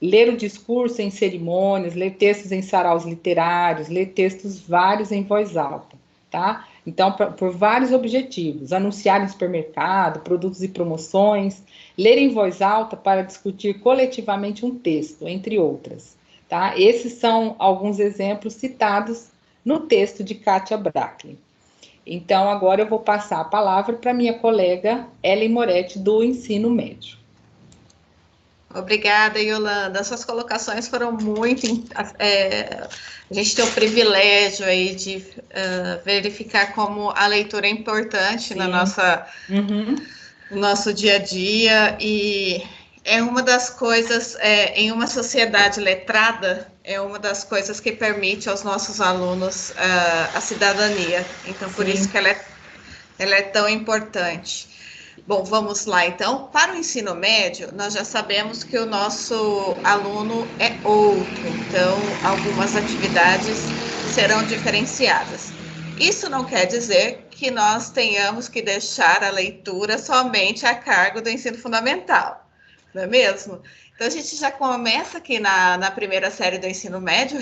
ler o discurso em cerimônias, ler textos em saraus literários, ler textos vários em voz alta, tá? Então, por vários objetivos: anunciar em supermercado, produtos e promoções, ler em voz alta para discutir coletivamente um texto, entre outras, tá? Esses são alguns exemplos citados no texto de Kátia Bracklin. Então, agora eu vou passar a palavra para minha colega Ellen Moretti, do Ensino Médio. Obrigada, Yolanda. Suas colocações foram muito... a gente tem o privilégio aí de verificar como a leitura é importante na no nosso dia a dia, e é uma das coisas, em uma sociedade letrada, é uma das coisas que permite aos nossos alunos a cidadania. Então, por isso que ela é tão importante. Bom, vamos lá, então. Para o ensino médio, nós já sabemos que o nosso aluno é outro, então algumas atividades serão diferenciadas. Isso não quer dizer que nós tenhamos que deixar a leitura somente a cargo do ensino fundamental, não é mesmo? Então, a gente já começa aqui na primeira série do ensino médio,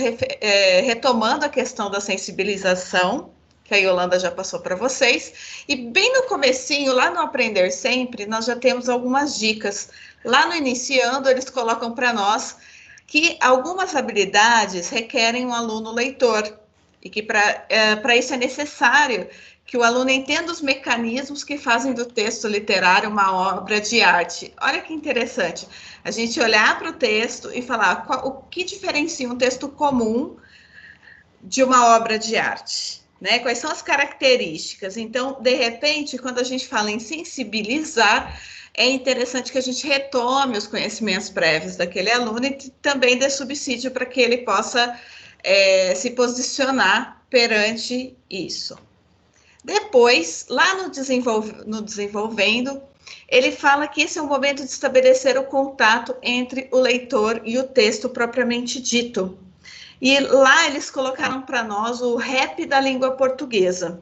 retomando a questão da sensibilização, que a Yolanda já passou para vocês, e bem no comecinho, lá no Aprender Sempre, nós já temos algumas dicas. Lá no Iniciando, eles colocam para nós que algumas habilidades requerem um aluno leitor, e que para isso é necessário que o aluno entenda os mecanismos que fazem do texto literário uma obra de arte. Olha que interessante, a gente olhar para o texto e falar o que diferencia um texto comum de uma obra de arte. Né? Quais são as características? Então, de repente, quando a gente fala em sensibilizar, é interessante que a gente retome os conhecimentos prévios daquele aluno e também dê subsídio para que ele possa se posicionar perante isso. Depois, lá no Desenvolvendo, ele fala que esse é um momento de estabelecer o contato entre o leitor e o texto propriamente dito. E lá eles colocaram para nós o rap da língua portuguesa.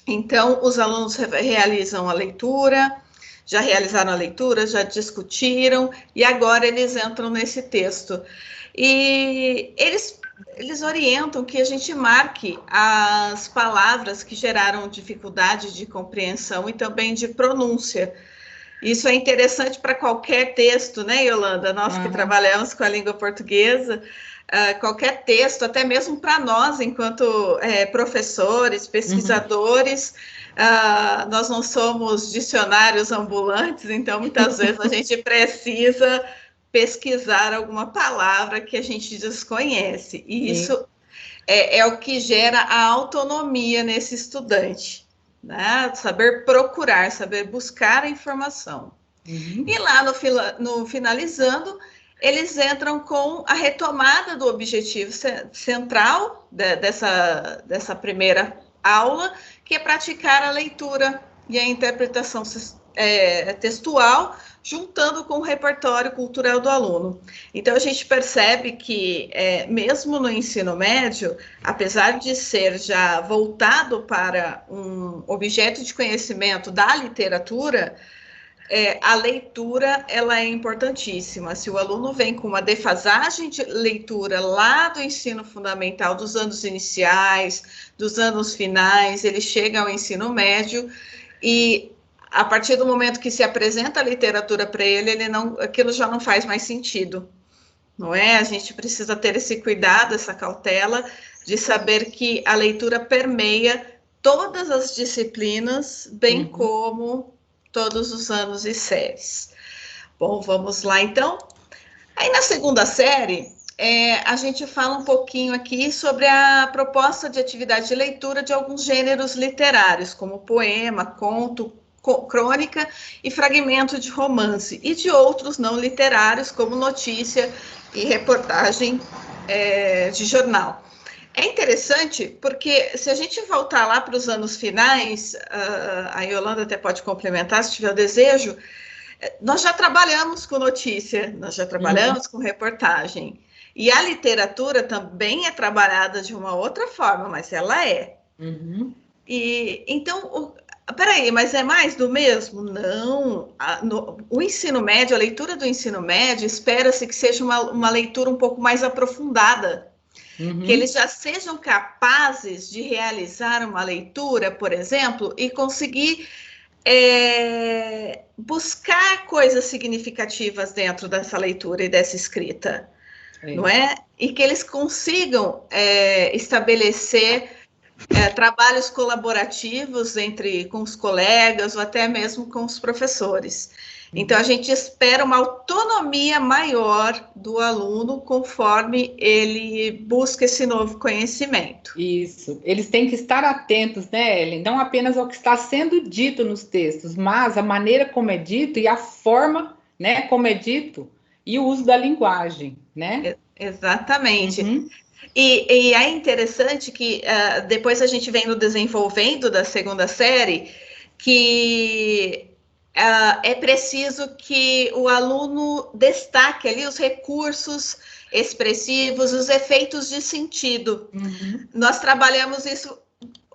Então, os alunos realizam a leitura, já realizaram a leitura, já discutiram, e agora eles entram nesse texto. E eles orientam que a gente marque as palavras que geraram dificuldade de compreensão e também de pronúncia. Isso é interessante para qualquer texto, né, Yolanda? Nós que trabalhamos com a língua portuguesa, qualquer texto, até mesmo para nós, enquanto professores, pesquisadores, nós não somos dicionários ambulantes, então muitas vezes a gente precisa pesquisar alguma palavra que a gente desconhece, e isso é o que gera a autonomia nesse estudante, né? Saber procurar, saber buscar a informação. E lá no finalizando, eles entram com a retomada do objetivo central dessa primeira aula, que é praticar a leitura e a interpretação textual, juntando com o repertório cultural do aluno. Então, a gente percebe que, mesmo no ensino médio, apesar de ser já voltado para um objeto de conhecimento da literatura, a leitura ela é importantíssima. Se o aluno vem com uma defasagem de leitura lá do ensino fundamental, dos anos iniciais, dos anos finais, ele chega ao ensino médio e, a partir do momento que se apresenta a literatura para ele, aquilo já não faz mais sentido, não é? A gente precisa ter esse cuidado, essa cautela de saber que a leitura permeia todas as disciplinas, bem como todos os anos e séries. Bom, vamos lá então. Aí na segunda série, a gente fala um pouquinho aqui sobre a proposta de atividade de leitura de alguns gêneros literários, como poema, conto, crônica e fragmento de romance, e de outros não literários, como notícia e reportagem de jornal. É interessante porque, se a gente voltar lá para os anos finais, a Yolanda até pode complementar, se tiver o desejo, nós já trabalhamos com notícia, nós já trabalhamos com reportagem, e a literatura também é trabalhada de uma outra forma, mas ela é. E, então, peraí, mas é mais do mesmo? Não. O ensino médio, a leitura do ensino médio, espera-se que seja uma leitura um pouco mais aprofundada, que eles já sejam capazes de realizar uma leitura, por exemplo, e conseguir buscar coisas significativas dentro dessa leitura e dessa escrita, não é? E que eles consigam estabelecer trabalhos colaborativos com os colegas ou até mesmo com os professores. Então, a gente espera uma autonomia maior do aluno conforme ele busca esse novo conhecimento. Isso. Eles têm que estar atentos, né, Ellen? Não apenas ao que está sendo dito nos textos, mas a maneira como é dito e a forma, né, como é dito e o uso da linguagem, né? Exatamente. E é interessante que depois a gente vem no desenvolvendo da segunda série que é preciso que o aluno destaque ali os recursos expressivos, os efeitos de sentido. Nós trabalhamos isso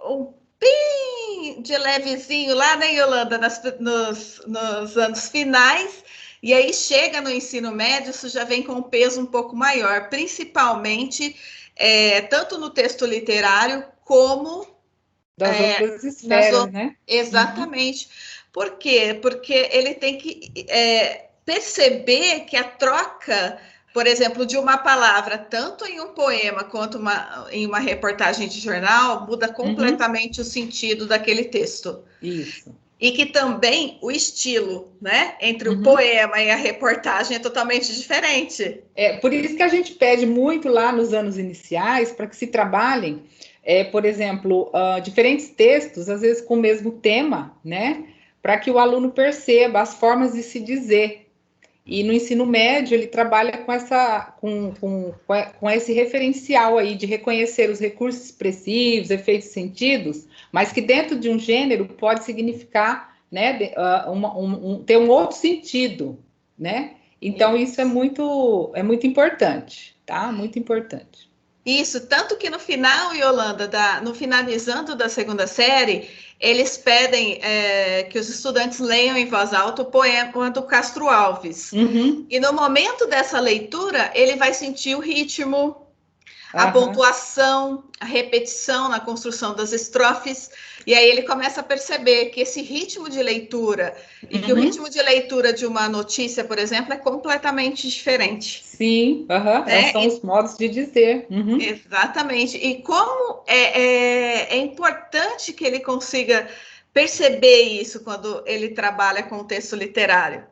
um bem de levezinho lá, né, Yolanda, nos anos finais, e aí chega no ensino médio, isso já vem com um peso um pouco maior, principalmente tanto no texto literário como das outras esferas, né? Exatamente. Por quê? Porque ele tem que perceber que a troca, por exemplo, de uma palavra, tanto em um poema quanto em uma reportagem de jornal, muda completamente o sentido daquele texto. Isso. E que também o estilo, né, entre o poema e a reportagem é totalmente diferente. Por isso que a gente pede muito lá nos anos iniciais para que se trabalhem, por exemplo, diferentes textos, às vezes com o mesmo tema, né, para que o aluno perceba as formas de se dizer. E no ensino médio ele trabalha com esse referencial aí de reconhecer os recursos expressivos, efeitos sentidos, mas que dentro de um gênero pode significar, né, ter um outro sentido, né? Então isso é muito importante, tá? Muito importante. Isso, tanto que no final, Yolanda, no finalizando da segunda série, eles pedem que os estudantes leiam em voz alta o poema do Castro Alves. E no momento dessa leitura, ele vai sentir o ritmo, a pontuação, a repetição na construção das estrofes, e aí ele começa a perceber que esse ritmo de leitura e que o ritmo de leitura de uma notícia, por exemplo, é completamente diferente. Sim, são os modos de dizer. Exatamente. E como é importante que ele consiga perceber isso quando ele trabalha com o texto literário,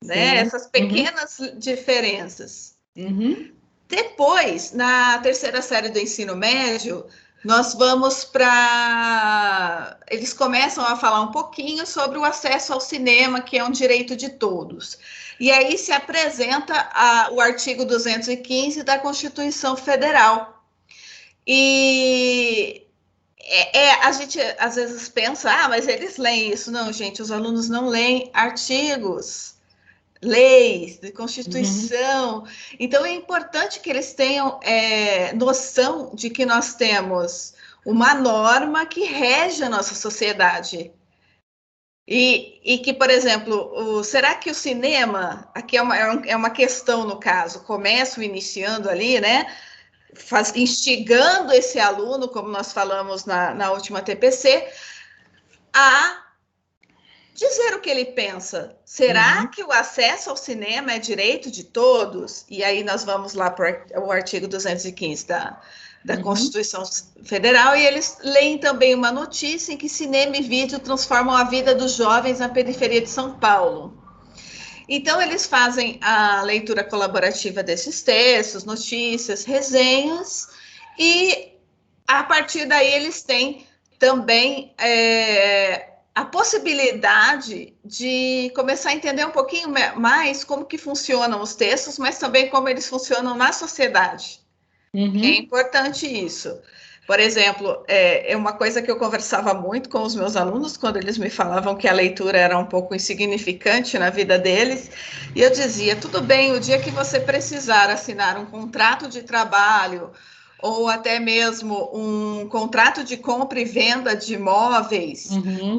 né? Essas pequenas diferenças. Depois, na terceira série do ensino médio, nós vamos para... Eles começam a falar um pouquinho sobre o acesso ao cinema, que é um direito de todos. E aí se apresenta o artigo 215 da Constituição Federal. E a gente às vezes pensa, mas eles leem isso. Não, gente, os alunos não leem artigos, leis, de Constituição. Então, é importante que eles tenham noção de que nós temos uma norma que rege a nossa sociedade. E que, por exemplo, será que o cinema, aqui é uma questão no caso, começo iniciando ali, né? Instigando esse aluno, como nós falamos na última TPC, a dizer o que ele pensa. Será que o acesso ao cinema é direito de todos? E aí nós vamos lá para o artigo 215 da Constituição Federal, e eles leem também uma notícia em que cinema e vídeo transformam a vida dos jovens na periferia de São Paulo. Então, eles fazem a leitura colaborativa desses textos, notícias, resenhas, e a partir daí eles têm também a possibilidade de começar a entender um pouquinho mais como que funcionam os textos, mas também como eles funcionam na sociedade. Que é importante isso. Por exemplo, é uma coisa que eu conversava muito com os meus alunos, quando eles me falavam que a leitura era um pouco insignificante na vida deles, e eu dizia, tudo bem, o dia que você precisar assinar um contrato de trabalho, ou até mesmo um contrato de compra e venda de imóveis,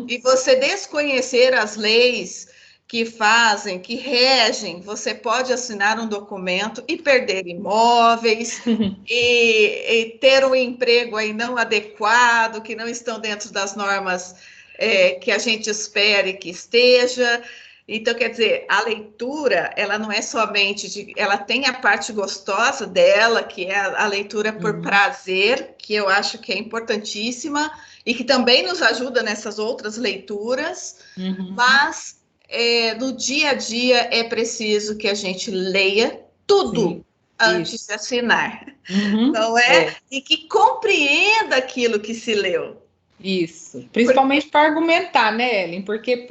e você desconhecer as leis que fazem, que regem, você pode assinar um documento e perder imóveis, e ter um emprego aí não adequado, que não estão dentro das normas que a gente espere que esteja. Então, quer dizer, a leitura, ela não é somente ela tem a parte gostosa dela, que é a leitura por prazer, que eu acho que é importantíssima, e que também nos ajuda nessas outras leituras, mas no dia a dia é preciso que a gente leia tudo antes de assinar, não é? E que compreenda aquilo que se leu. Isso, principalmente para argumentar, né, Ellen? Porque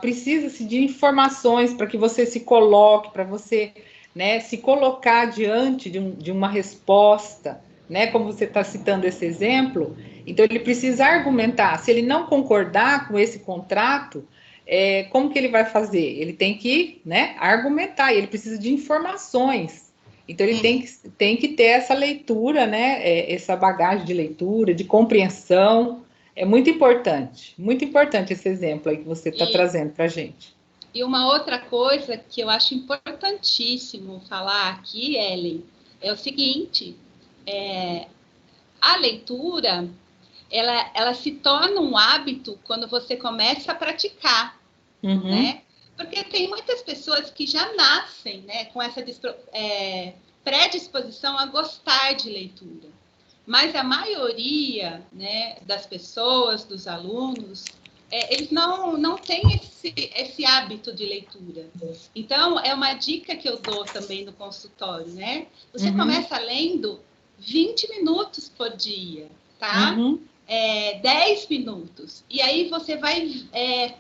precisa-se de informações para que você se coloque, para você, né, se colocar diante de uma resposta, né? Como você está citando esse exemplo, então ele precisa argumentar. Se ele não concordar com esse contrato, como que ele vai fazer? Ele tem que, né, argumentar, e ele precisa de informações. Então, ele tem que ter essa leitura, né, essa bagagem de leitura, de compreensão. É muito importante esse exemplo aí que você está trazendo para a gente. E uma outra coisa que eu acho importantíssimo falar aqui, Ellen, é o seguinte, a leitura, ela se torna um hábito quando você começa a praticar, né? Porque tem muitas pessoas que já nascem, né, com essa predisposição a gostar de leitura. Mas a maioria, né, das pessoas, dos alunos, eles não têm esse hábito de leitura. Então, é uma dica que eu dou também no consultório, né? Você começa lendo 20 minutos por dia, tá? 10 minutos. E aí você vai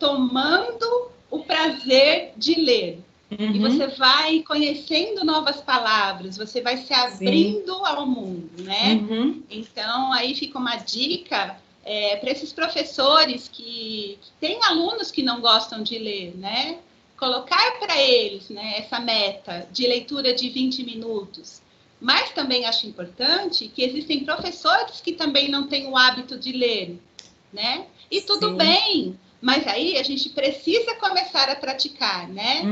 tomando o prazer de ler. E você vai conhecendo novas palavras, você vai se abrindo ao mundo, né? Então, aí fica uma dica para esses professores que têm alunos que não gostam de ler, né? Colocar para eles, né, essa meta de leitura de 20 minutos. Mas também acho importante que existem professores que também não têm o hábito de ler, né? E tudo bem, mas aí a gente precisa começar a praticar, né?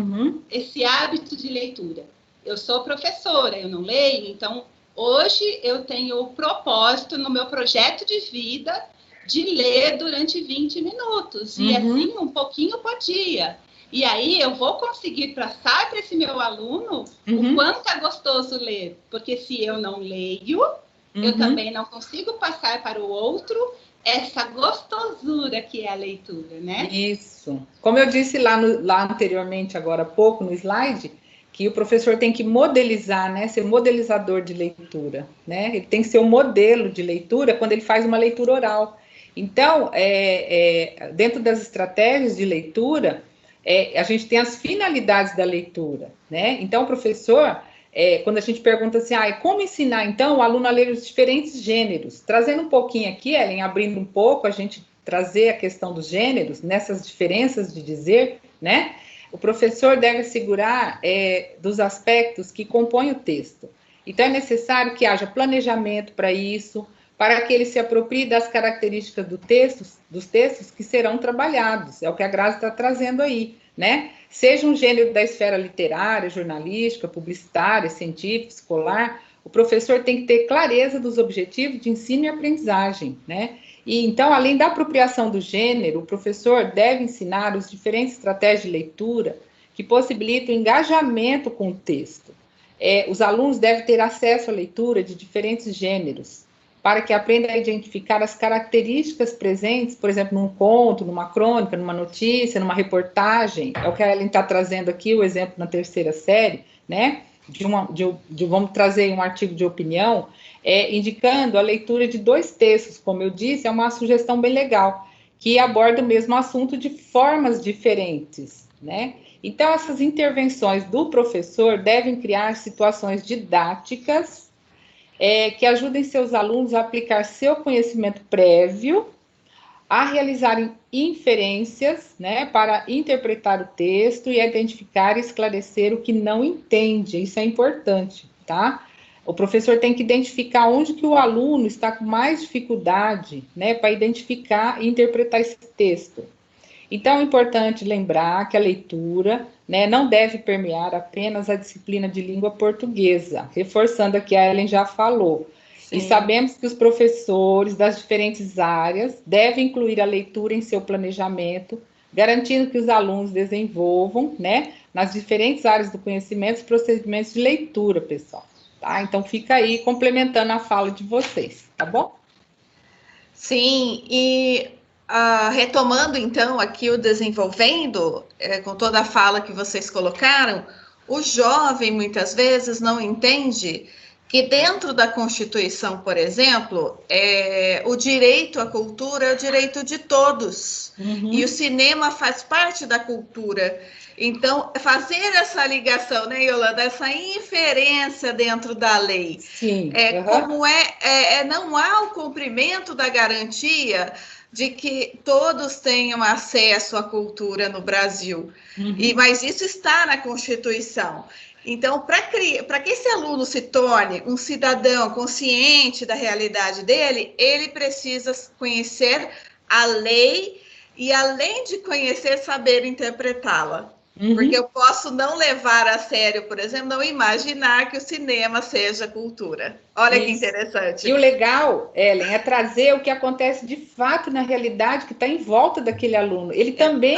Esse hábito de leitura. Eu sou professora, eu não leio, então hoje eu tenho o propósito no meu projeto de vida de ler durante 20 minutos, e assim um pouquinho por dia. E aí eu vou conseguir passar para esse meu aluno o quanto é gostoso ler, porque se eu não leio, eu também não consigo passar para o outro essa gostosura que é a leitura, né? Isso. Como eu disse lá anteriormente, agora há pouco, no slide, que o professor tem que modelizar, né, ser modelizador de leitura, né, ele tem que ser um modelo de leitura quando ele faz uma leitura oral. Então, dentro das estratégias de leitura, a gente tem as finalidades da leitura, né, então o professor, quando a gente pergunta assim, como ensinar, então, o aluno a ler os diferentes gêneros, trazendo um pouquinho aqui, Ellen, abrindo um pouco, a gente trazer a questão dos gêneros, nessas diferenças de dizer, né, o professor deve assegurar dos aspectos que compõem o texto. Então, é necessário que haja planejamento para isso, para que ele se aproprie das características dos textos que serão trabalhados. É o que a Grazi está trazendo aí, né? Seja um gênero da esfera literária, jornalística, publicitária, científica, escolar, o professor tem que ter clareza dos objetivos de ensino e aprendizagem, né? E, então, além da apropriação do gênero, o professor deve ensinar os diferentes estratégias de leitura que possibilitam o engajamento com o texto. Os alunos devem ter acesso à leitura de diferentes gêneros, para que aprendam a identificar as características presentes, por exemplo, num conto, numa crônica, numa notícia, numa reportagem. É o que a Ellen está trazendo aqui, o exemplo na terceira série, né? Vamos trazer um artigo de opinião, indicando a leitura de 2 textos, como eu disse, é uma sugestão bem legal, que aborda o mesmo assunto de formas diferentes, né? Então, essas intervenções do professor devem criar situações didáticas que ajudem seus alunos a aplicar seu conhecimento prévio, a realizarem inferências, né, para interpretar o texto e identificar e esclarecer o que não entende. Isso é importante, tá? O professor tem que identificar onde que o aluno está com mais dificuldade, né, para identificar e interpretar esse texto. Então, é importante lembrar que a leitura, né, não deve permear apenas a disciplina de língua portuguesa, reforçando aqui, a Ellen já falou. Sim. E sabemos que os professores das diferentes áreas devem incluir a leitura em seu planejamento, garantindo que os alunos desenvolvam, né, nas diferentes áreas do conhecimento, os procedimentos de leitura, pessoal. Tá? Então, fica aí complementando a fala de vocês, tá bom? Sim, e retomando, então, aqui o desenvolvendo, com toda a fala que vocês colocaram, o jovem, muitas vezes, não entende que dentro da Constituição, por exemplo, o direito à cultura é o direito de todos. Uhum. E o cinema faz parte da cultura. Então, fazer essa ligação, né, Yolanda, essa inferência dentro da lei. Sim. Como não há o cumprimento da garantia de que todos tenham acesso à cultura no Brasil. Uhum. Mas isso está na Constituição. Então, para que esse aluno se torne um cidadão consciente da realidade dele, ele precisa conhecer a lei e, além de conhecer, saber interpretá-la. Uhum. Porque eu posso não levar a sério, por exemplo, não imaginar que o cinema seja cultura. Olha isso. Que interessante. E o legal, Ellen, é trazer o que acontece de fato na realidade que está em volta daquele aluno. Ele também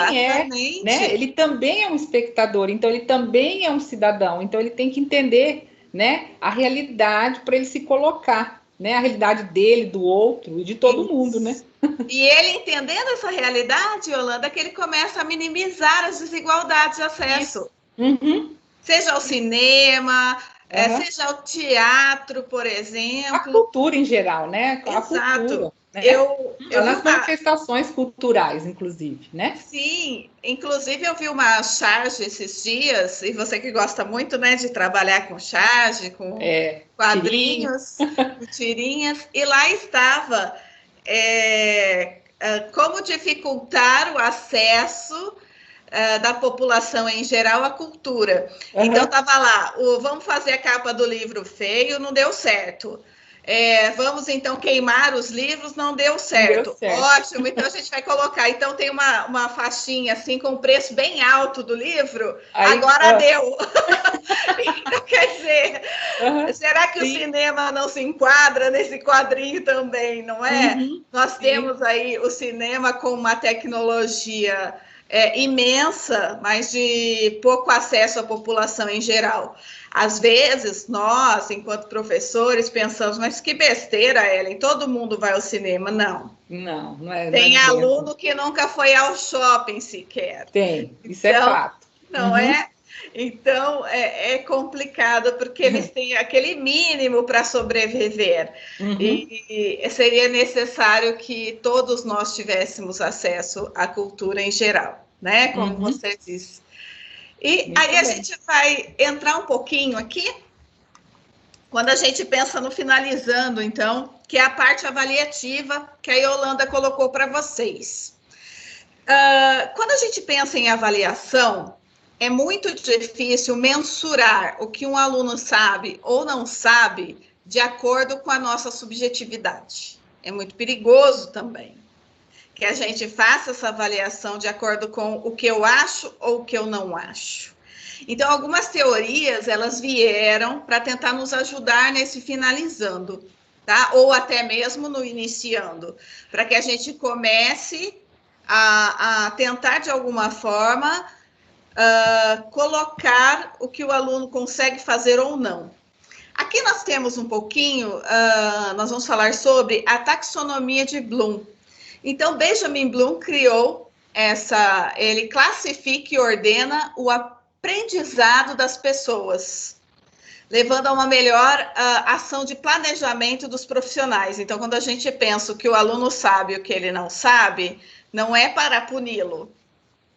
né? Ele também é um espectador, então ele também é um cidadão. Então ele tem que entender, né, a realidade para ele se colocar, né, a realidade dele, do outro e de todo mundo, né? E ele entendendo essa realidade, Yolanda, que ele começa a minimizar as desigualdades de acesso. Uhum. Seja ao cinema, seja ao teatro, por exemplo. A cultura em geral, né? Exato. A cultura, né? Nas manifestações culturais, inclusive, né? Sim, inclusive eu vi uma charge esses dias, e você que gosta muito, né, de trabalhar com charge, com quadrinhos, com tirinhas, e lá estava como dificultar o acesso da população em geral à cultura. Uhum. Então, estava lá, vamos fazer a capa do livro feio, não deu certo. Vamos, então, queimar os livros, não deu certo. Ótimo, então a gente vai colocar. Então, tem uma faixinha, assim, com o preço bem alto do livro. Aí, agora deu. Então, quer dizer, será que o cinema não se enquadra nesse quadrinho também, não é? Uhum. Nós temos aí o cinema com uma tecnologia imensa, mas de pouco acesso à população em geral. Às vezes, nós, enquanto professores, pensamos, mas que besteira, Ellen, todo mundo vai ao cinema. Não é. Tem aluno que nunca foi ao shopping sequer. Tem, isso então, é fato. Não é? Então, é complicado, porque eles têm aquele mínimo para sobreviver. E seria necessário que todos nós tivéssemos acesso à cultura em geral, né? Como você disse. E Muito aí a bem. gente vai entrar um pouquinho aqui, quando a gente pensa no finalizando, então, que é a parte avaliativa que a Yolanda colocou para vocês. Quando a gente pensa em avaliação, é muito difícil mensurar o que um aluno sabe ou não sabe de acordo com a nossa subjetividade. É muito perigoso também que a gente faça essa avaliação de acordo com o que eu acho ou o que eu não acho. Então, algumas teorias, elas vieram para tentar nos ajudar nesse finalizando, tá? Ou até mesmo no iniciando, para que a gente comece a tentar, de alguma forma, colocar o que o aluno consegue fazer ou não. Aqui nós temos um pouquinho, nós vamos falar sobre a taxonomia de Bloom. Então, Benjamin Bloom criou ele classifica e ordena o aprendizado das pessoas, levando a uma melhor ação de planejamento dos profissionais. Então, quando a gente pensa o que o aluno sabe e o que ele não sabe, não é para puni-lo,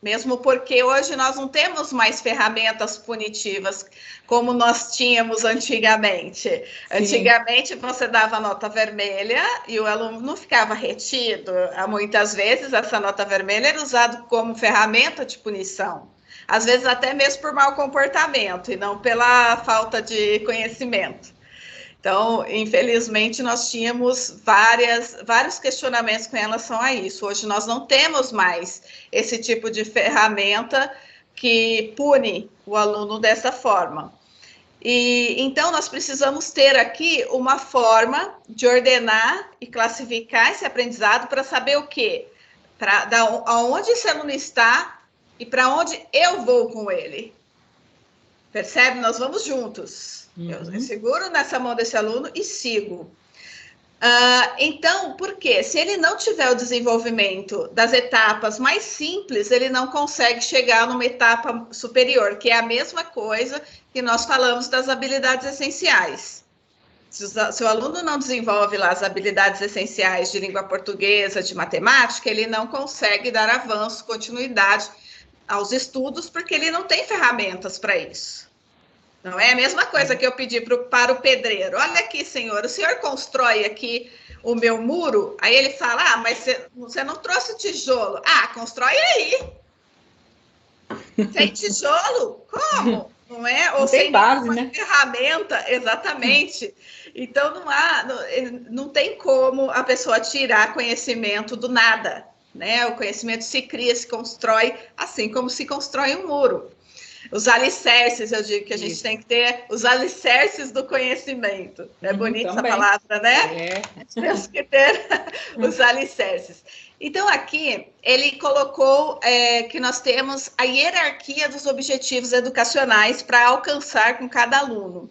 mesmo porque hoje nós não temos mais ferramentas punitivas como nós tínhamos antigamente. Sim. Antigamente você dava nota vermelha e o aluno não ficava retido. Muitas vezes essa nota vermelha era usada como ferramenta de punição. Às vezes até mesmo por mau comportamento e não pela falta de conhecimento. Então, infelizmente, nós tínhamos vários questionamentos com relação a isso. Hoje nós não temos mais esse tipo de ferramenta que pune o aluno dessa forma. E então nós precisamos ter aqui uma forma de ordenar e classificar esse aprendizado para saber o quê? Aonde esse aluno está e para onde eu vou com ele. Percebe? Nós vamos juntos. Eu seguro nessa mão desse aluno e sigo. Então, por quê? Se ele não tiver o desenvolvimento das etapas mais simples, ele não consegue chegar numa etapa superior, que é a mesma coisa que nós falamos das habilidades essenciais. Se o aluno não desenvolve lá as habilidades essenciais de língua portuguesa, de matemática, ele não consegue dar avanço, continuidade aos estudos, porque ele não tem ferramentas para isso. Não é a mesma coisa que eu pedi para o pedreiro. Olha aqui, senhor, o senhor constrói aqui o meu muro? Aí ele fala, mas você não trouxe tijolo. Constrói aí. Sem tijolo? Como? Não é? Ou sem base, né? Ferramenta, exatamente. Então, não tem como a pessoa tirar conhecimento do nada, né? O conhecimento se cria, se constrói, assim como se constrói um muro. Os alicerces, eu digo que a gente tem que ter os alicerces do conhecimento. É bonita essa palavra, né? Temos que ter os alicerces. Então, aqui, ele colocou que nós temos a hierarquia dos objetivos educacionais para alcançar com cada aluno.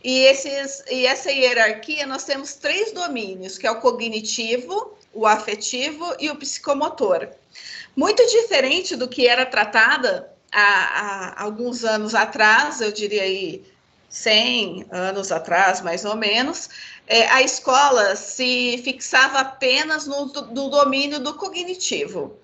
E essa hierarquia, nós temos 3 domínios, que é o cognitivo, o afetivo e o psicomotor. Muito diferente do que era tratada há alguns anos atrás, eu diria aí 100 anos atrás, mais ou menos, a escola se fixava apenas no domínio do cognitivo.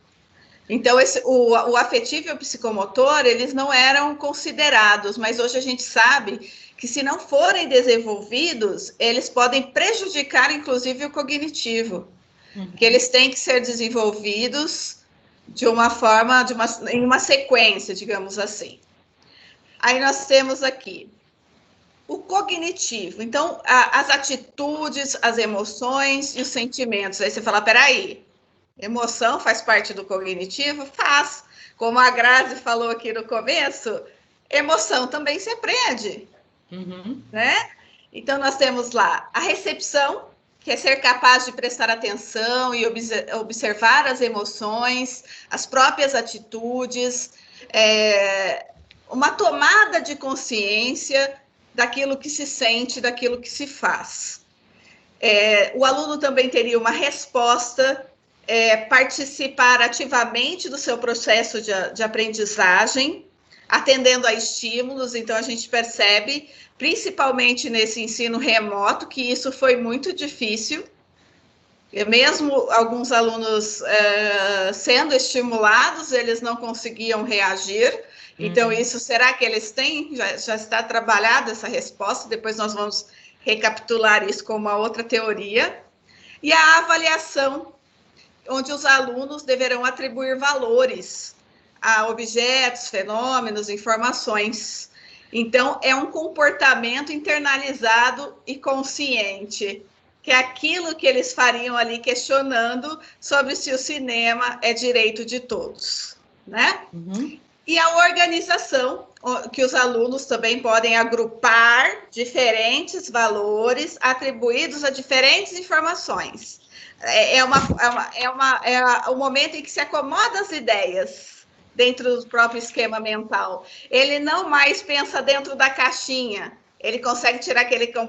Então, o afetivo e o psicomotor, eles não eram considerados, mas hoje a gente sabe que se não forem desenvolvidos, eles podem prejudicar, inclusive, o cognitivo, que eles têm que ser desenvolvidos de uma forma, em uma sequência, digamos assim. Aí nós temos aqui o cognitivo. Então, as atitudes, as emoções e os sentimentos. Aí você fala, peraí, emoção faz parte do cognitivo? Faz. Como a Grazi falou aqui no começo, emoção também se aprende. Né? Então, nós temos lá a recepção, que é ser capaz de prestar atenção e observar as emoções, as próprias atitudes, uma tomada de consciência daquilo que se sente, daquilo que se faz. O aluno também teria uma resposta, participar ativamente do seu processo de aprendizagem, atendendo a estímulos, então a gente percebe, principalmente nesse ensino remoto, que isso foi muito difícil. Mesmo alguns alunos sendo estimulados, eles não conseguiam reagir. Então, isso, será que eles têm? Já está trabalhada essa resposta, depois nós vamos recapitular isso com uma outra teoria. E a avaliação, onde os alunos deverão atribuir valores a objetos, fenômenos, informações. Então, é um comportamento internalizado e consciente, que é aquilo que eles fariam ali questionando sobre se o cinema é direito de todos, né? E a organização, que os alunos também podem agrupar diferentes valores atribuídos a diferentes informações. É o momento em que se acomoda as ideias dentro do próprio esquema mental. Ele não mais pensa dentro da caixinha, ele consegue tirar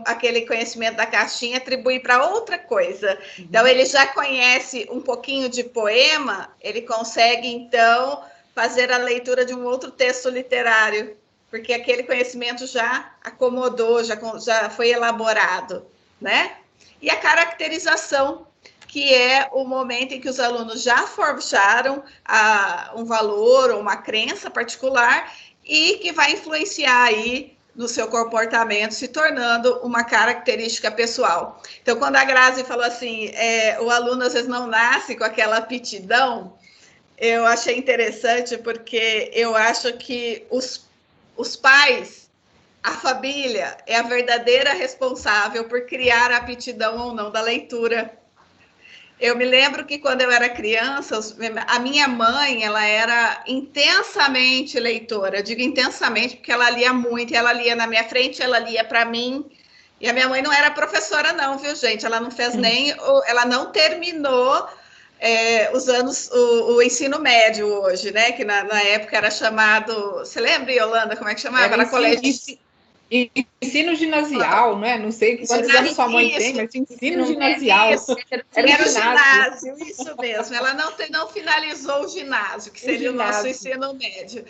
aquele conhecimento da caixinha e atribuir para outra coisa. Então, ele já conhece um pouquinho de poema, ele consegue, então, fazer a leitura de um outro texto literário, porque aquele conhecimento já acomodou, já foi elaborado, né? E a caracterização, que é o momento em que os alunos já forjaram um valor ou uma crença particular e que vai influenciar aí no seu comportamento, se tornando uma característica pessoal. Então, quando a Grazi falou assim, o aluno às vezes não nasce com aquela aptidão, eu achei interessante, porque eu acho que os pais, a família, é a verdadeira responsável por criar a aptidão ou não da leitura. Eu me lembro que quando eu era criança, a minha mãe, ela era intensamente leitora. Eu digo intensamente porque ela lia muito, ela lia na minha frente, ela lia para mim. E a minha mãe não era professora não, viu, gente? Ela não fez ela não terminou o ensino médio hoje, né? Que na época era chamado... Você lembra, Yolanda, como é que chamava? Era colégio... Ensino ginasial, não é? Não sei quantos anos sua mãe tem, mas ensino ginasial. Era o ginásio, isso mesmo. Ela não finalizou o ginásio, que seria o nosso ensino médio.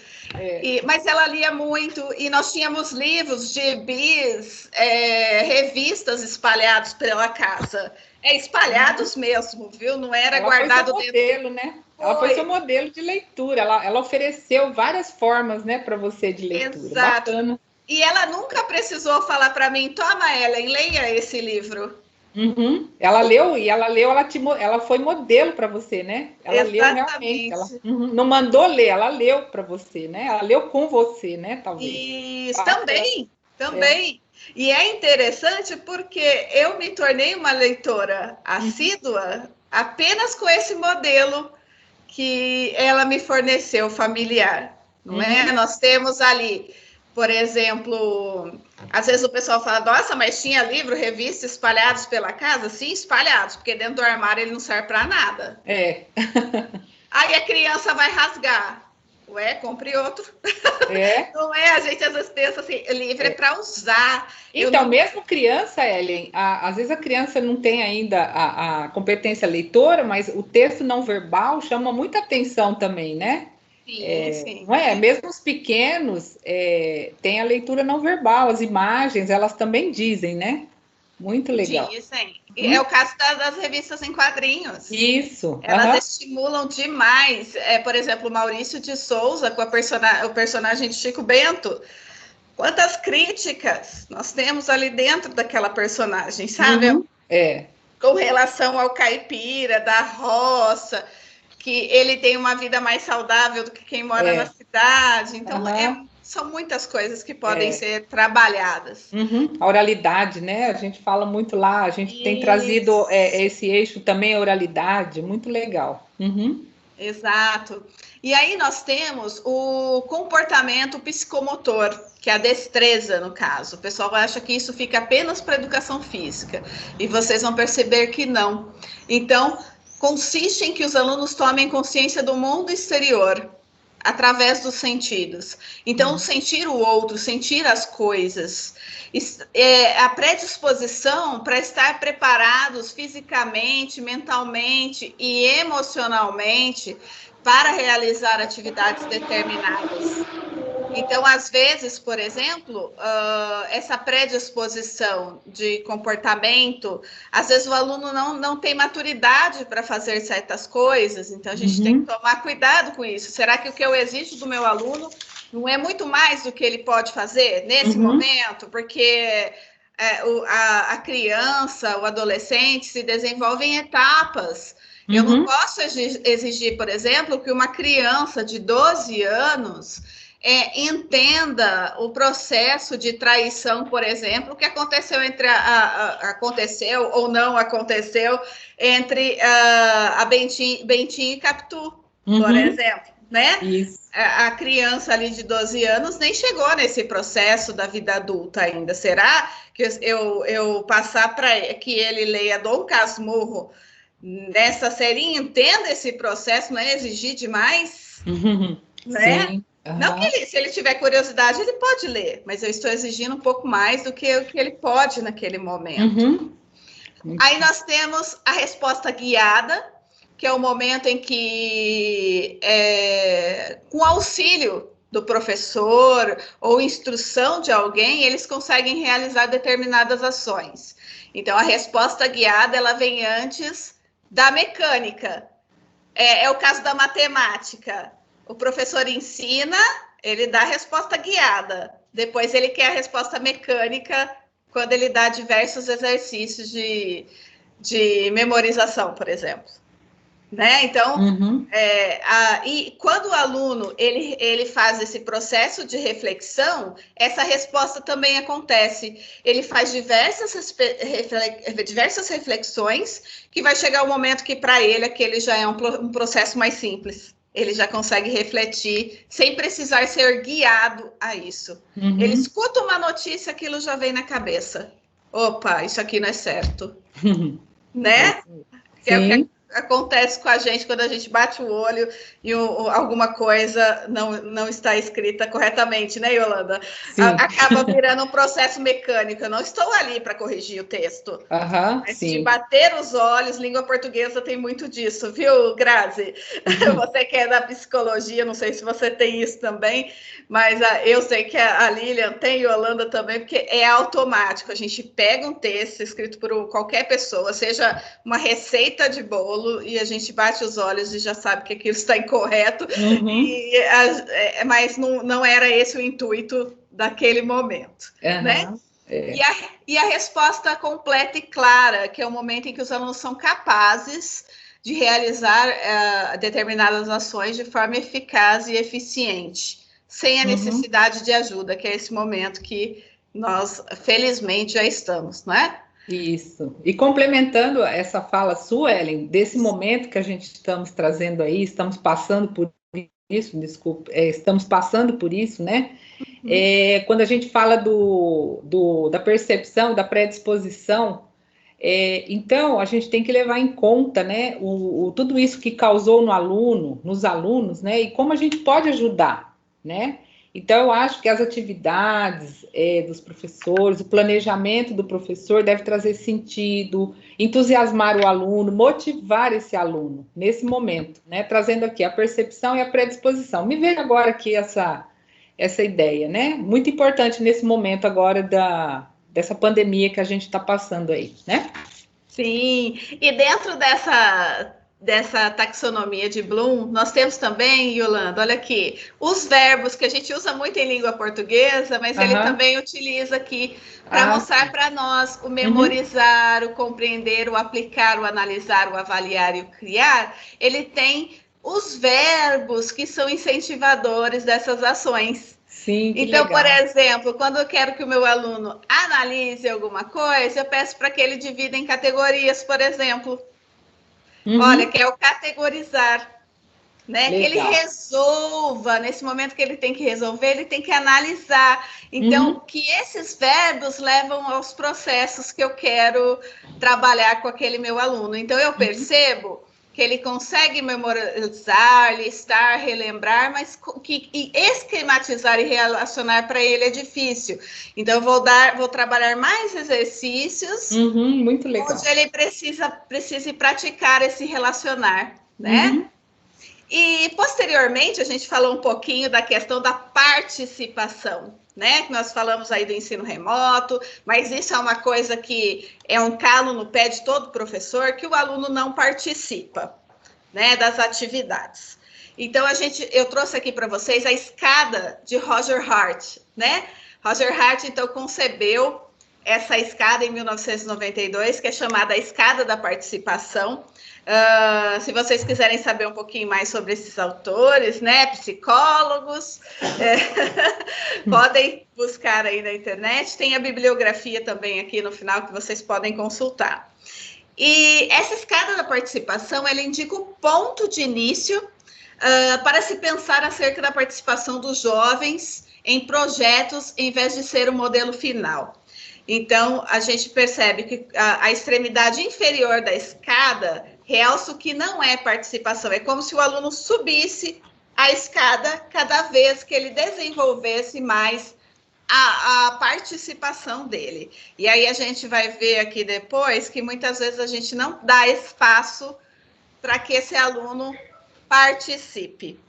Mas ela lia muito, e nós tínhamos livros, gibis, revistas espalhados pela casa. Espalhados mesmo, viu? Não era ela guardado foi seu modelo, né? Ela foi seu modelo de leitura. Ela ofereceu várias formas, né, para você de leitura. Exato. Bacana. E ela nunca precisou falar para mim, toma, Ellen, leia esse livro. Ela leu, ela foi modelo para você, né? Ela Exatamente. leu realmente. Ela não mandou ler, ela leu para você, né? Ela leu com você, né? Talvez. Isso, também. E é interessante porque eu me tornei uma leitora assídua apenas com esse modelo que ela me forneceu, familiar. Não é? Nós temos ali... Por exemplo, às vezes o pessoal fala, nossa, mas tinha livro, revista espalhados pela casa? Sim, espalhados, porque dentro do armário ele não serve para nada. Aí a criança vai rasgar. Ué, compre outro. Não é? A gente às vezes pensa assim, livro é para usar. Então, mesmo criança, Ellen, às vezes a criança não tem ainda a competência leitora, mas o texto não verbal chama muita atenção também, né? Sim. Não é? Mesmo os pequenos têm a leitura não verbal, as imagens, elas também dizem, né? Muito legal. Dizem. É o caso das revistas em quadrinhos. Isso. Elas estimulam demais. Por exemplo, o Maurício de Souza, com o personagem de Chico Bento. Quantas críticas nós temos ali dentro daquela personagem, sabe? Com relação ao caipira, da roça... que ele tem uma vida mais saudável do que quem mora na cidade. Então, são muitas coisas que podem ser trabalhadas. A oralidade, né? A gente fala muito lá, a gente tem trazido esse eixo também, a oralidade, muito legal. Exato. E aí nós temos o comportamento psicomotor, que é a destreza, no caso. O pessoal acha que isso fica apenas para a educação física, e vocês vão perceber que não. Então, consiste em que os alunos tomem consciência do mundo exterior através dos sentidos. Então, sentir o outro, sentir as coisas, a predisposição para estar preparados fisicamente, mentalmente e emocionalmente para realizar atividades determinadas. Então, às vezes, por exemplo, essa predisposição de comportamento, às vezes o aluno não tem maturidade para fazer certas coisas, então a gente tem que tomar cuidado com isso. Será que o que eu exijo do meu aluno não é muito mais do que ele pode fazer nesse momento? Porque a criança, o adolescente se desenvolve em etapas. Eu não posso exigir, por exemplo, que uma criança de 12 anos entenda o processo de traição, por exemplo, que aconteceu aconteceu ou não aconteceu entre a Bentinho e Capitu, por exemplo, né? Isso. A criança ali de 12 anos nem chegou nesse processo da vida adulta ainda. Será que eu passar para que ele leia Dom Casmurro nessa série, entenda esse processo, não é exigir demais? Né? Sim. Não que se ele tiver curiosidade, ele pode ler, mas eu estou exigindo um pouco mais do que o que ele pode naquele momento. Aí nós temos a resposta guiada, que é o momento em que, com auxílio do professor ou instrução de alguém, eles conseguem realizar determinadas ações. Então, a resposta guiada, ela vem antes da mecânica. É o caso da matemática. O professor ensina, ele dá a resposta guiada. Depois ele quer a resposta mecânica quando ele dá diversos exercícios de memorização, por exemplo. Né? Então, e quando o aluno ele faz esse processo de reflexão, essa resposta também acontece. Ele faz diversas reflexões, que vai chegar um momento que para ele aquele já é um processo mais simples. Ele já consegue refletir sem precisar ser guiado a isso. Ele escuta uma notícia, aquilo já vem na cabeça. Opa, isso aqui não é certo. Né? É o que acontece com a gente quando a gente bate o olho e alguma coisa não está escrita corretamente, né, Yolanda? Acaba virando um processo mecânico. Eu não estou ali para corrigir o texto. Mas de bater os olhos, língua portuguesa tem muito disso, viu, Grazi? Você que é da psicologia, não sei se você tem isso também, mas eu sei que a Lilian tem, Yolanda também, porque é automático. A gente pega um texto escrito por qualquer pessoa, seja uma receita de bolo, e a gente bate os olhos e já sabe que aquilo está incorreto, mas não era esse o intuito daquele momento, né? E a resposta completa e clara, que é o momento em que os alunos são capazes de realizar determinadas ações de forma eficaz e eficiente, sem a necessidade de ajuda, que é esse momento que nós, felizmente, já estamos, não é? Isso. E complementando essa fala sua, Ellen, desse momento que a gente estamos trazendo aí, estamos passando por isso, estamos passando por isso, né? Quando a gente fala da percepção, da predisposição, então a gente tem que levar em conta, né, tudo isso que causou nos alunos, né, e como a gente pode ajudar, né? Então, eu acho que as atividades dos professores, o planejamento do professor deve trazer sentido, entusiasmar o aluno, motivar esse aluno nesse momento, né? Trazendo aqui a percepção e a predisposição. Me veio agora aqui essa ideia, né? Muito importante nesse momento agora dessa pandemia que a gente está passando aí, né? Sim, e dentro dessa taxonomia de Bloom, nós temos também, Yolanda, olha aqui, os verbos que a gente usa muito em língua portuguesa, mas ele também utiliza aqui para mostrar para nós o memorizar, o compreender, o aplicar, o analisar, o avaliar e o criar. Ele tem os verbos que são incentivadores dessas ações. Sim, então, legal. Por exemplo, quando eu quero que o meu aluno analise alguma coisa, eu peço para que ele divida em categorias, por exemplo. Olha, que é o categorizar, né? Legal. Que ele resolva, nesse momento que ele tem que resolver, ele tem que analisar. Então, que esses verbos levam aos processos que eu quero trabalhar com aquele meu aluno. Então, eu percebo que ele consegue memorizar, listar, relembrar, mas que esquematizar e relacionar para ele é difícil. Então, eu vou trabalhar mais exercícios muito legal. onde ele precise praticar esse relacionar, né? E, posteriormente, a gente falou um pouquinho da questão da participação, né? Que nós falamos aí do ensino remoto, mas isso é uma coisa que é um calo no pé de todo professor, que o aluno não participa, né, das atividades. Então, eu trouxe aqui para vocês a escada de Roger Hart, né? Roger Hart, então, concebeu essa escada em 1992, que é chamada a escada da participação. Se vocês quiserem saber um pouquinho mais sobre esses autores, né, psicólogos, podem buscar aí na internet. Tem a bibliografia também aqui no final que vocês podem consultar. E essa escada da participação, ela indica o ponto de início para se pensar acerca da participação dos jovens em projetos, em vez de ser o modelo final. Então, a gente percebe que a extremidade inferior da escada realça o que não é participação. É como se o aluno subisse a escada cada vez que ele desenvolvesse mais a participação dele. E aí a gente vai ver aqui depois que muitas vezes a gente não dá espaço para que esse aluno participe.